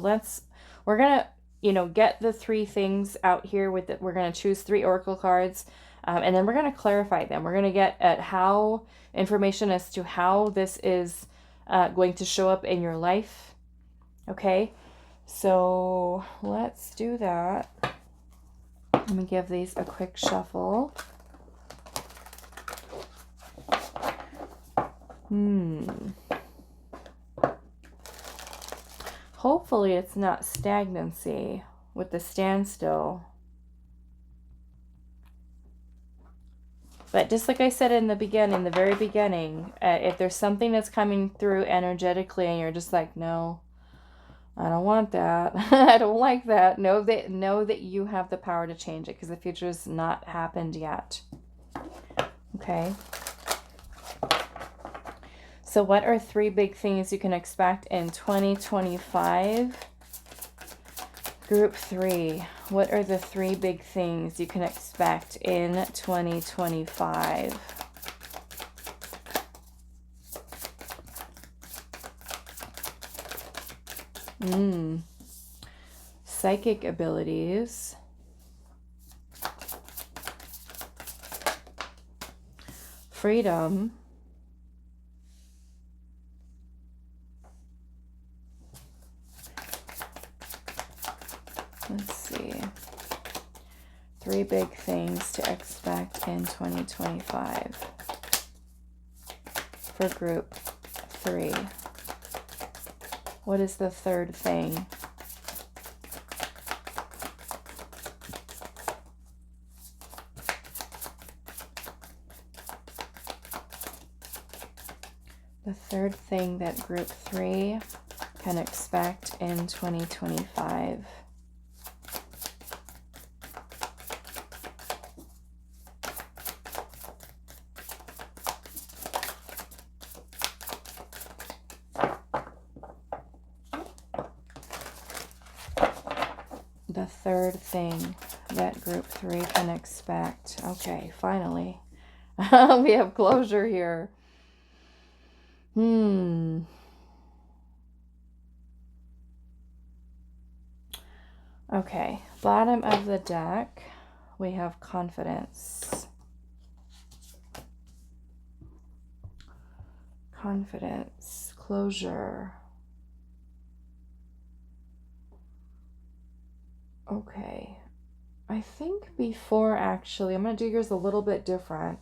A: we're going to, you know, get the 3 things out here with it. We're going to choose 3 oracle cards, and then we're going to clarify them. We're going to get at how information as to how this is going to show up in your life. Okay, so let's do that. Let me give these a quick shuffle. Hopefully it's not stagnancy with the standstill. But just like I said in the beginning, the very beginning, if there's something that's coming through energetically and you're just like, no, I don't want that. I don't like that. Know that you have the power to change it because the future has not happened yet. Okay. So what are 3 big things you can expect in 2025? Group 3. What are the 3 big things you can expect in 2025? Psychic abilities. Freedom. Let's see. 3 big things to expect in 2025 for group 3. What is the 3rd thing? The 3rd thing that group 3 can expect in 2025. The 3rd thing that group 3 can expect. Okay, finally. We have closure here. Okay, bottom of the deck, we have confidence. Confidence, closure. Okay, I think before actually, I'm going to do yours a little bit different.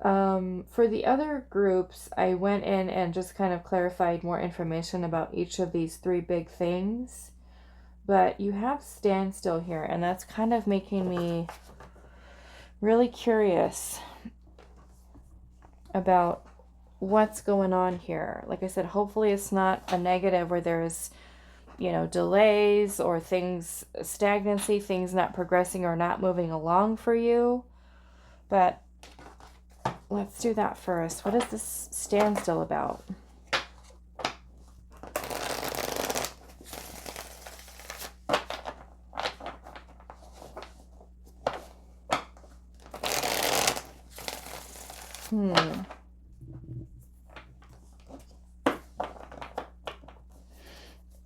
A: For the other groups, I went in and just kind of clarified more information about each of these 3 big things. But you have standstill here, and that's kind of making me really curious about what's going on here. Like I said, hopefully it's not a negative where there's, you know, delays or things, stagnancy, things not progressing or not moving along for you. But let's do that first. What is this standstill about?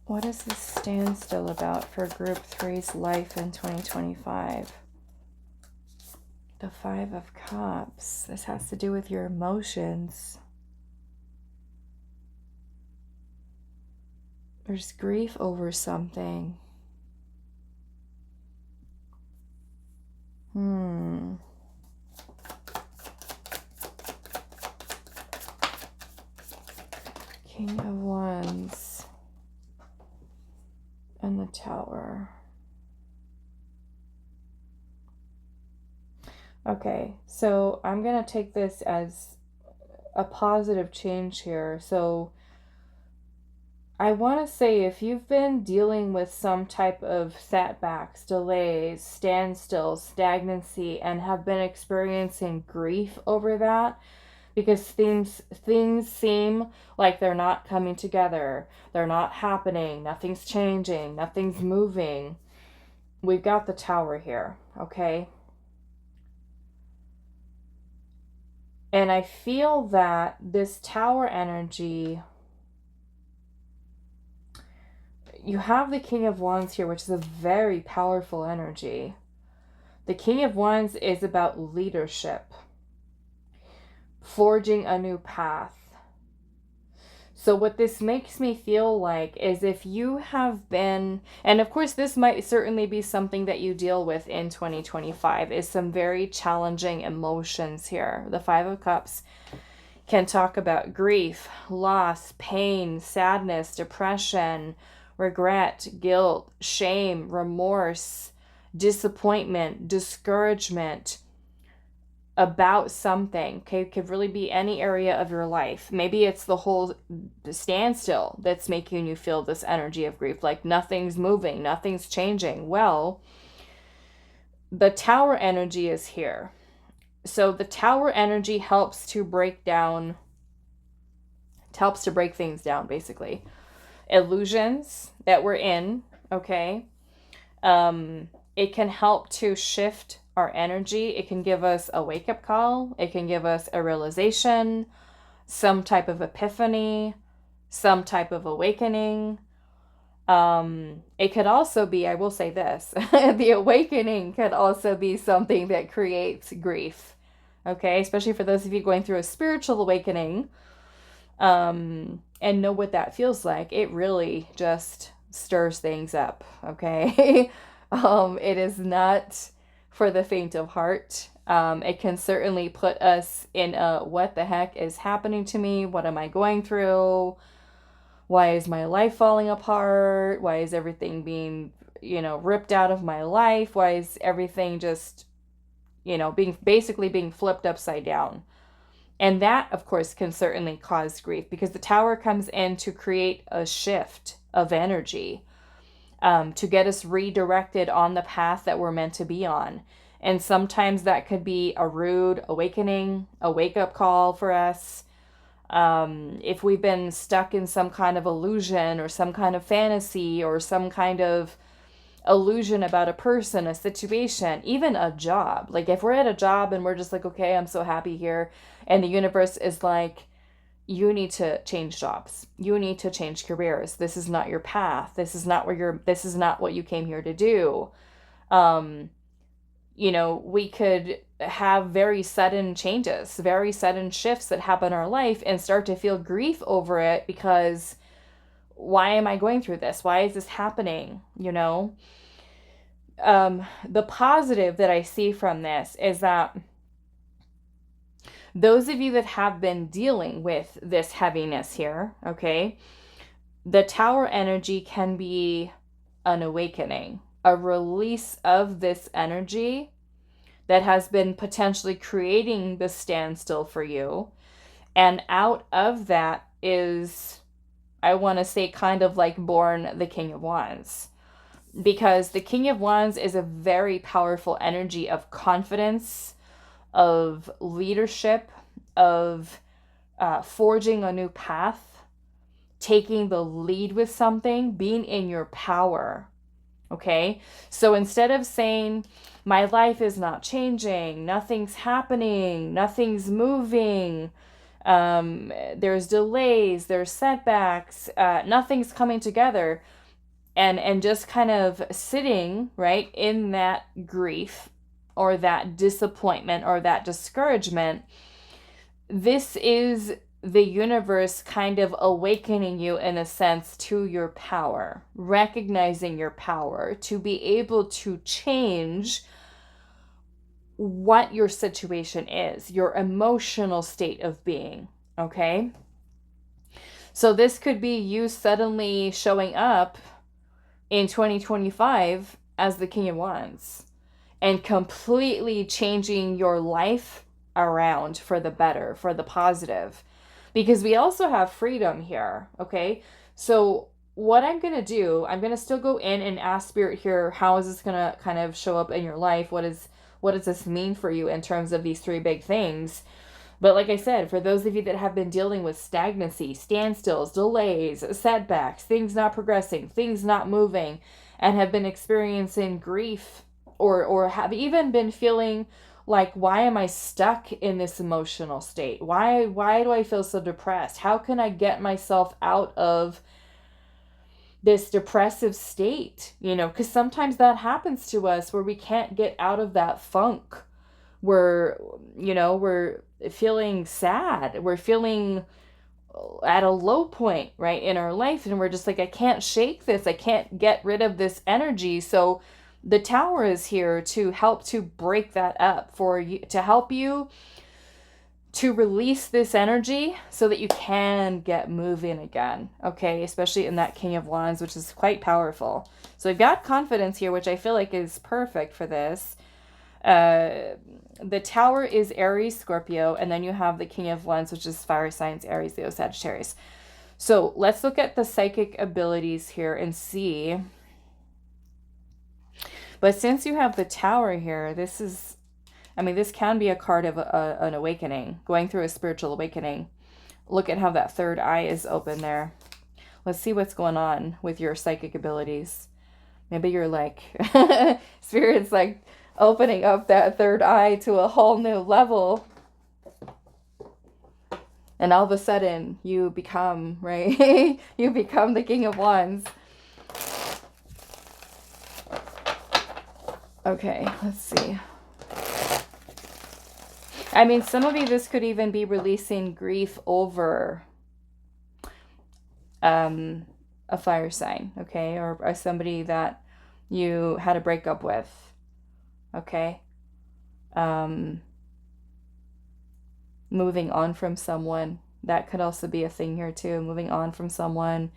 A: What is this standstill about for group 3's life in 2025? The 5 of Cups. This has to do with your emotions. There's grief over something. King of Wands and the Tower. Okay, so I'm going to take this as a positive change here. So I want to say if you've been dealing with some type of setbacks, delays, standstills, stagnancy, and have been experiencing grief over that, because things seem like they're not coming together, they're not happening, nothing's changing, nothing's moving. We've got the Tower here, okay? And I feel that this Tower energy, you have the King of Wands here, which is a very powerful energy. The King of Wands is about leadership, forging a new path. So what this makes me feel like is if you have been, and of course this might certainly be something that you deal with in 2025, is some very challenging emotions here. The 5 of Cups can talk about grief, loss, pain, sadness, depression, regret, guilt, shame, remorse, disappointment, discouragement, about something. Okay, it could really be any area of your life. Maybe it's the whole standstill that's making you feel this energy of grief, like nothing's moving, nothing's changing. Well, the Tower energy is here. So the Tower energy helps to break things down, basically. Illusions that we're in, okay? It can help to shift our energy. It can give us a wake-up call. It can give us a realization, some type of epiphany, some type of awakening. It could also be, I will say this, the awakening could also be something that creates grief. Okay, especially for those of you going through a spiritual awakening, and know what that feels like. It really just stirs things up, okay? It is not for the faint of heart. It can certainly put us in a, what the heck is happening to me? What am I going through? Why is my life falling apart? Why is everything being, ripped out of my life? Why is everything just, being flipped upside down? And that, of course, can certainly cause grief, because the Tower comes in to create a shift of energy, to get us redirected on the path that we're meant to be on. And sometimes that could be a rude awakening, a wake-up call for us. If we've been stuck in some kind of illusion or some kind of fantasy or some kind of illusion about a person, a situation, even a job. Like if we're at a job and we're just like, okay, I'm so happy here. And the universe is like, you need to change jobs. You need to change careers. This is not your path. This is not what you came here to do. We could have very sudden changes, very sudden shifts that happen in our life and start to feel grief over it, because why am I going through this? Why is this happening? The positive that I see from this is that those of you that have been dealing with this heaviness here, okay, the Tower energy can be an awakening, a release of this energy that has been potentially creating the standstill for you. And out of that is, I want to say, kind of like born the King of Wands. Because the King of Wands is a very powerful energy of confidence, of leadership, of forging a new path, taking the lead with something, being in your power. Okay? So instead of saying, my life is not changing, nothing's happening, nothing's moving, there's delays, there's setbacks, nothing's coming together, and just kind of sitting, right, in that grief or that disappointment or that discouragement, this is the universe kind of awakening you in a sense to your power, recognizing your power to be able to change what your situation is, your emotional state of being, okay? So this could be you suddenly showing up in 2025 as the King of Wands and completely changing your life around for the better, for the positive, because we also have freedom here. Okay. So what I'm going to do, I'm going to still go in and ask Spirit here, how is this going to kind of show up in your life? What does this mean for you in terms of these three big things? But like I said, for those of you that have been dealing with stagnancy, standstills, delays, setbacks, things not progressing, things not moving, and have been experiencing grief, or have even been feeling like, why am I stuck in this emotional state? Why do I feel so depressed? How can I get myself out of this depressive state? Because sometimes that happens to us where we can't get out of that funk. We're feeling sad. We're feeling at a low point, right, in our life. And we're just like, I can't shake this. I can't get rid of this energy. So the Tower is here to help to break that up for you, to help you to release this energy so that you can get moving again. Okay. Especially in that King of Wands, which is quite powerful. So we've got confidence here, which I feel like is perfect for this. the Tower is Aries, Scorpio, and then you have the King of Wands, which is fire signs, Aries, Leo, Sagittarius. So let's look at the psychic abilities here and see. But since you have the Tower here, this is, I mean, this can be a card of an awakening, going through a spiritual awakening. Look at how that third eye is open there. Let's see what's going on with your psychic abilities. Maybe you're like, Spirit's like opening up that third eye to a whole new level. And all of a sudden, you become, right? You become the King of Wands. Okay, let's see. I mean, some of you, this could even be releasing grief over a fire sign, okay? Or somebody that you had a breakup with, okay? Moving on from someone. That could also be a thing here too. Moving on from someone,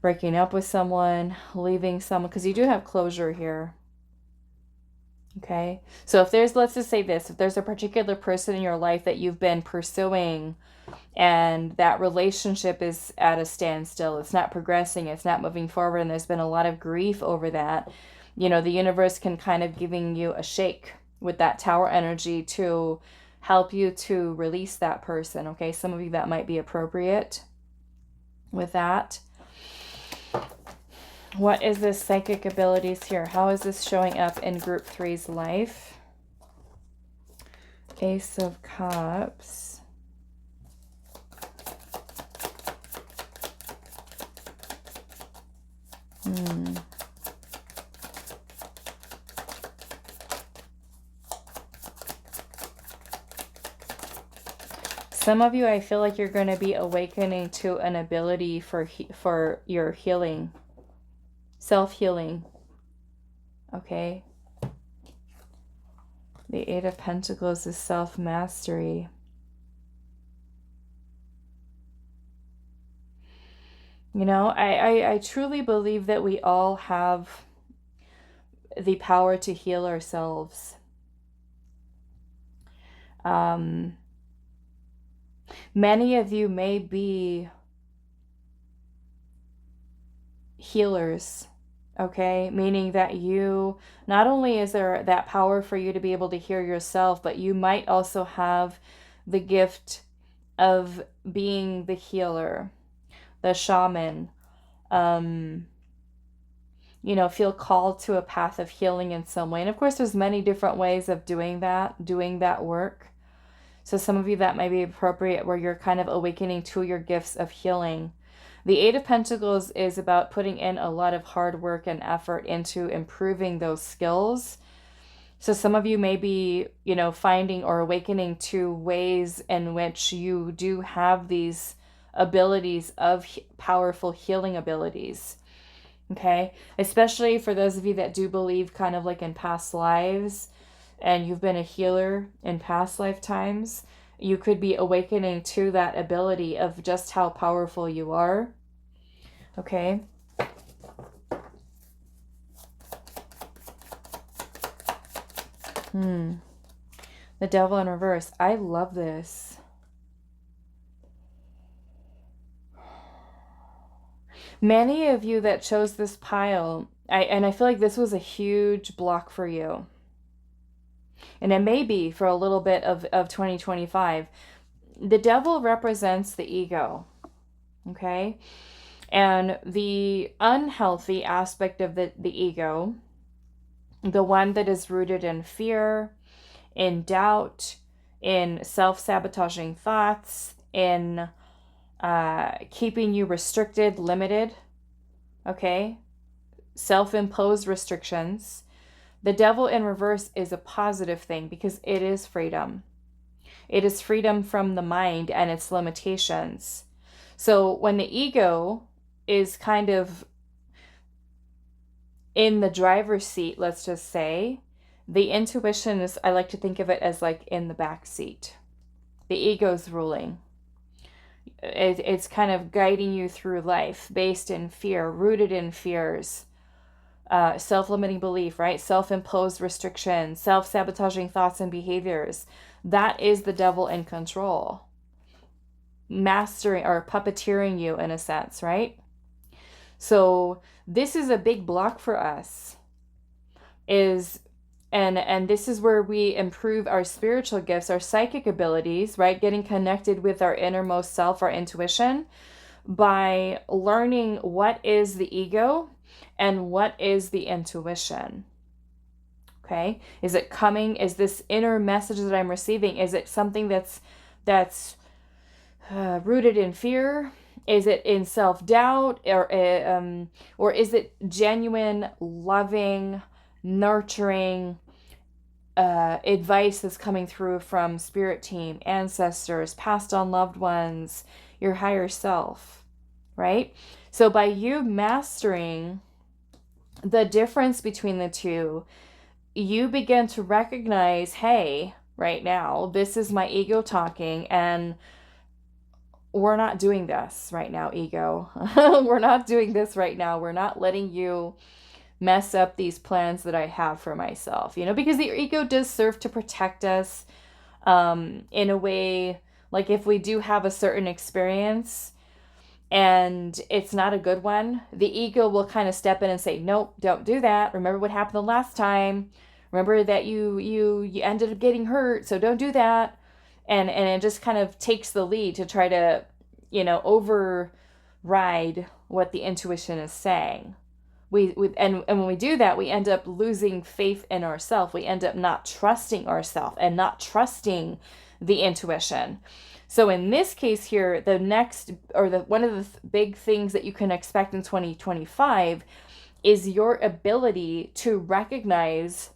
A: breaking up with someone, leaving someone, because you do have closure here. Okay, so if there's, let's just say this, if there's a particular person in your life that you've been pursuing and that relationship is at a standstill, it's not progressing, it's not moving forward, and there's been a lot of grief over that, you know, the universe can kind of giving you a shake with that Tower energy to help you to release that person, okay? Some of you, that might be appropriate with that. What is this psychic abilities here? How is this showing up in group 3's life? Ace of Cups. Some of you, I feel like you're going to be awakening to an ability for your healing. Self-healing. Okay. The Eight of Pentacles is self-mastery. You know, I truly believe that we all have the power to heal ourselves. Many of you may be healers, okay? Meaning that you, not only is there that power for you to be able to heal yourself, but you might also have the gift of being the healer, the shaman, you know, feel called to a path of healing in some way. And of course, there's many different ways of doing that work. So some of you, that might be appropriate where you're kind of awakening to your gifts of healing. The Eight of Pentacles is about putting in a lot of hard work and effort into improving those skills. So some of you may be, you know, finding or awakening to ways in which you do have these abilities of powerful healing abilities. Okay? Especially for those of you that do believe kind of like in past lives, and you've been a healer in past lifetimes, you could be awakening to that ability of just how powerful you are. Okay. The Devil in reverse. I love this. Many of you that chose this pile, I feel like this was a huge block for you. And it may be for a little bit of 2025. The devil represents the ego, okay? And the unhealthy aspect of the ego, the one that is rooted in fear, in doubt, in self-sabotaging thoughts, in keeping you restricted, limited, okay? Self-imposed restrictions. The devil in reverse is a positive thing because it is freedom. It is freedom from the mind and its limitations. So when the ego is kind of in the driver's seat, let's just say, the intuition is, I like to think of it as like in the back seat. The ego's ruling. It's kind of guiding you through life based in fear, rooted in fears. self-limiting belief, right? Self-imposed restrictions, self-sabotaging thoughts and behaviors. That is the devil in control, mastering or puppeteering you in a sense, right? So this is a big block for us, is and this is where we improve our spiritual gifts, our psychic abilities, right? Getting connected with our innermost self, our intuition, by learning what is the ego and what is the intuition. Okay? Is it coming? Is this inner message that I'm receiving, is it something that's rooted in fear? Is it in self-doubt, or is it genuine, loving, nurturing advice that's coming through from spirit team, ancestors, passed on loved ones, your higher self, right? So by you mastering the difference between the two, you begin to recognize, hey, right now, this is my ego talking, and we're not doing this right now, ego. We're not doing this right now. We're not letting you mess up these plans that I have for myself, because the ego does serve to protect us in a way. Like if we do have a certain experience and it's not a good one, the ego will kind of step in and say, nope, don't do that. Remember what happened the last time. Remember that you ended up getting hurt, so don't do that. And it just kind of takes the lead to try to, override what the intuition is saying. And when we do that, we end up losing faith in ourselves. We end up not trusting ourselves and not trusting the intuition. So in this case here, the next, or one of the big things that you can expect in 2025 is your ability to recognize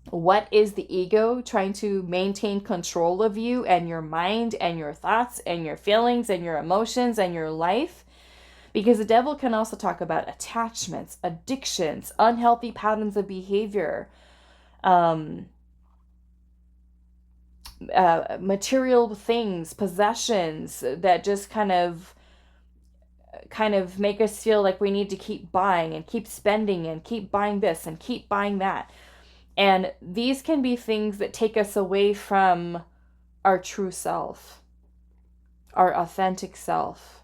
A: what is the ego trying to maintain control of you and your mind and your thoughts and your feelings and your emotions and your life. Because the devil can also talk about attachments, addictions, unhealthy patterns of behavior, material things, possessions that just kind of make us feel like we need to keep buying and keep spending and keep buying this and keep buying that. And these can be things that take us away from our true self, our authentic self.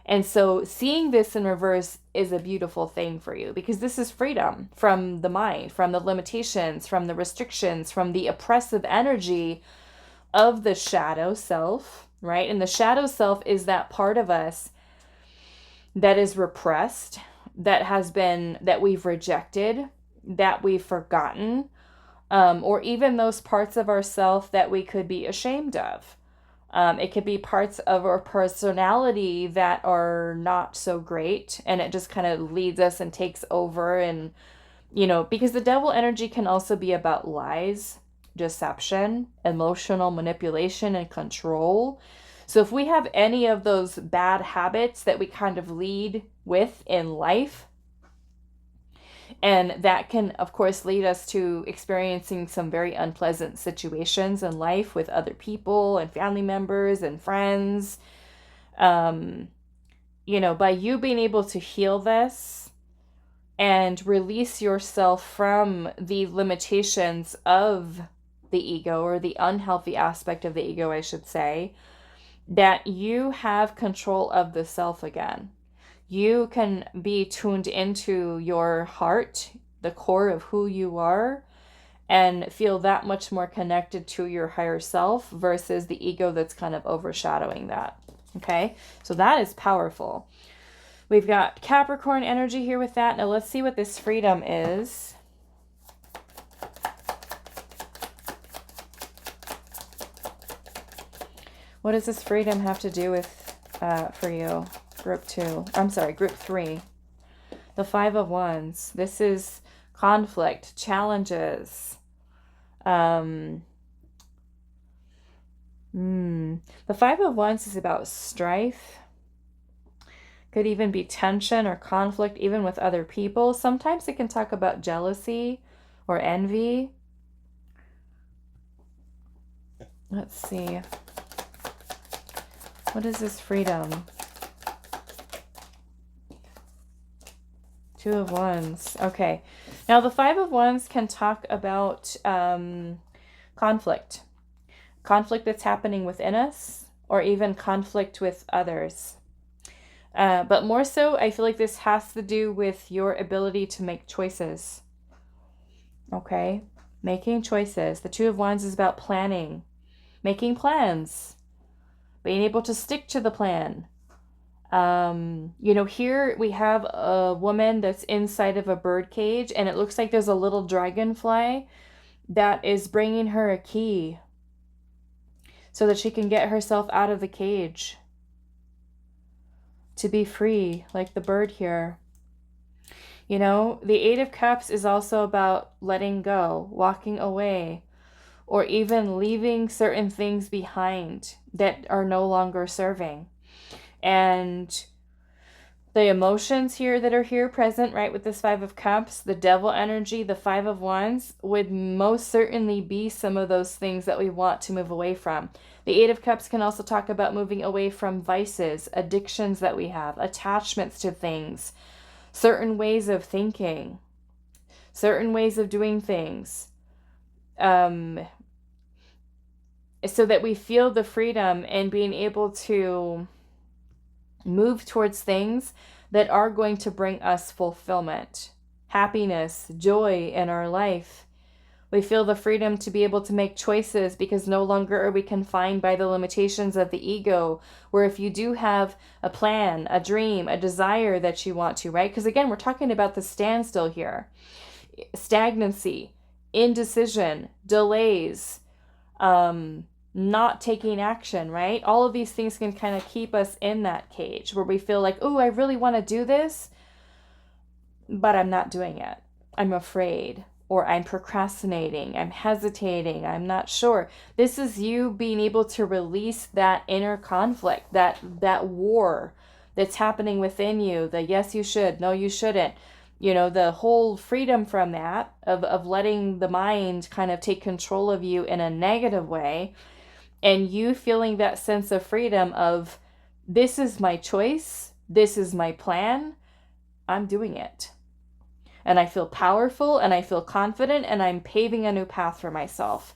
A: And so seeing this in reverse is a beautiful thing for you, because this is freedom from the mind, from the limitations, from the restrictions, from the oppressive energy of the shadow self, right? And the shadow self is that part of us that is repressed, that we've rejected, that we've forgotten, or even those parts of ourself that we could be ashamed of. It could be parts of our personality that are not so great, and it just kind of leads us and takes over. And, because the devil energy can also be about lies, deception, emotional manipulation, and control. So if we have any of those bad habits that we kind of lead with in life, and that can, of course, lead us to experiencing some very unpleasant situations in life with other people and family members and friends. By you being able to heal this and release yourself from the limitations of the ego, or the unhealthy aspect of the ego, I should say, that you have control of the self again. You can be tuned into your heart, the core of who you are, and feel that much more connected to your higher self versus the ego that's kind of overshadowing that. Okay, so that is powerful. We've got Capricorn energy here with that. Now let's see what this freedom is. What does this freedom have to do with for you? Group 3. The 5 of Wands. This is conflict, challenges. The 5 of Wands is about strife. Could even be tension or conflict, even with other people. Sometimes it can talk about jealousy or envy. Let's see. What is this freedom? Two of Wands. Okay. Now, the Five of Wands can talk about conflict. Conflict that's happening within us, or even conflict with others. But more so, I feel like this has to do with your ability to make choices. Okay? Making choices. The Two of Wands is about planning. Making plans. Being able to stick to the plan. You know, here we have a woman that's inside of a bird cage, and it looks like there's a little dragonfly that is bringing her a key so that she can get herself out of the cage to be free, like the bird here. You know, the Eight of Cups is also about letting go, walking away, or even leaving certain things behind that are no longer serving. And the emotions here that are here present, right, with this Five of Cups, the devil energy, the Five of Wands, would most certainly be some of those things that we want to move away from. The Eight of Cups can also talk about moving away from vices, addictions that we have, attachments to things, certain ways of thinking, certain ways of doing things, so that we feel the freedom and being able to move towards things that are going to bring us fulfillment, happiness, joy in our life. We feel the freedom to be able to make choices because no longer are we confined by the limitations of the ego, where if you do have a plan, a dream, a desire that you want to, right? Because again, we're talking about the standstill here. Stagnancy, indecision, delays, not taking action, right? All of these things can kind of keep us in that cage where we feel like, oh, I really want to do this, but I'm not doing it. I'm afraid, or I'm procrastinating, I'm hesitating, I'm not sure. This is you being able to release that inner conflict, that war that's happening within you, the yes, you should, no, you shouldn't. You know, the whole freedom from that, of letting the mind kind of take control of you in a negative way, and you feeling that sense of freedom of, this is my choice, this is my plan, I'm doing it. And I feel powerful, and I feel confident, and I'm paving a new path for myself.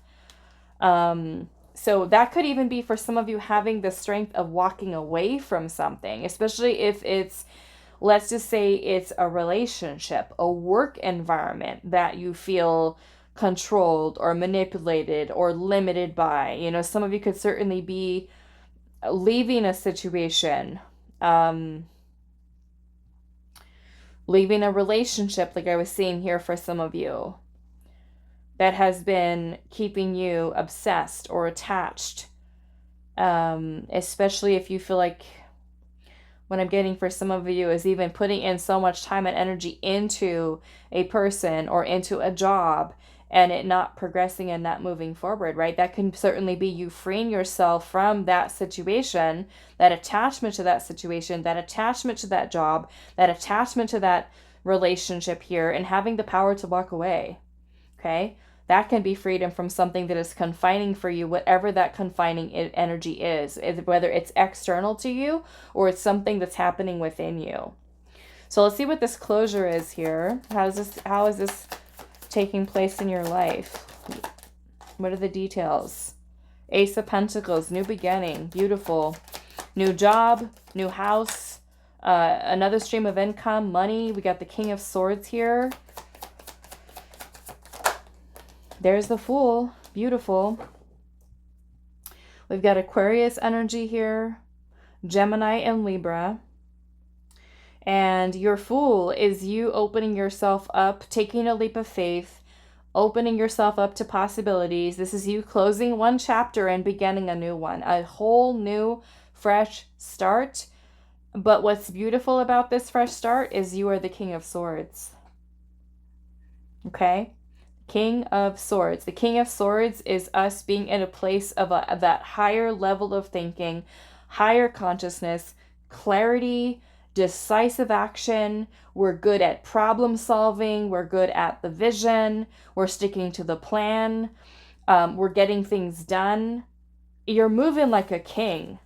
A: So that could even be for some of you having the strength of walking away from something, especially if it's, let's just say it's a relationship, a work environment that you feel controlled or manipulated or limited by. You know, some of you could certainly be leaving a situation, leaving a relationship, like I was seeing here for some of you, that has been keeping you obsessed or attached, especially if you feel like, what I'm getting for some of you is even putting in so much time and energy into a person or into a job and it not progressing and not moving forward, right? That can certainly be you freeing yourself from that situation, that attachment to that situation, that attachment to that job, that attachment to that relationship here, and having the power to walk away, okay? That can be freedom from something that is confining for you, whatever that confining energy is, whether it's external to you or it's something that's happening within you. So let's see what this closure is here. How is this taking place in your life? What are the details? Ace of Pentacles, new beginning, beautiful. New job, new house, another stream of income, money. We got the King of Swords here. There's the Fool, beautiful. We've got Aquarius energy here, Gemini and Libra. And your Fool is you opening yourself up, taking a leap of faith, opening yourself up to possibilities. This is you closing one chapter and beginning a new one, a whole new, fresh start. But what's beautiful about this fresh start is you are the King of Swords. Okay? King of Swords. The King of Swords is us being in a place of that higher level of thinking, higher consciousness, clarity, decisive action. We're good at problem solving. We're good at the vision. We're sticking to the plan. We're getting things done. You're moving like a king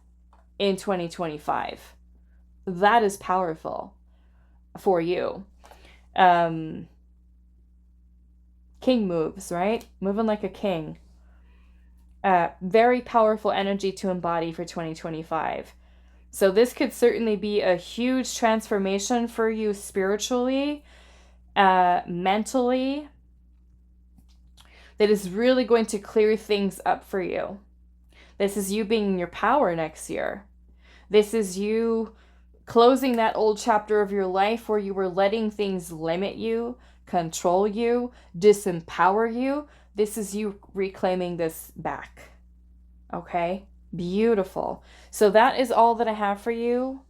A: in 2025. That is powerful for you. king moves, right? Moving like a king. Very powerful energy to embody for 2025. So this could certainly be a huge transformation for you spiritually, mentally, that is really going to clear things up for you. This is you being in your power next year. This is you closing that old chapter of your life where you were letting things limit you, control you, disempower you. This is you reclaiming this back. Okay? Beautiful. So that is all that I have for you.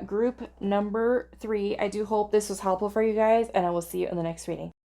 A: Group number 3. I do hope this was helpful for you guys, and I will see you in the next reading.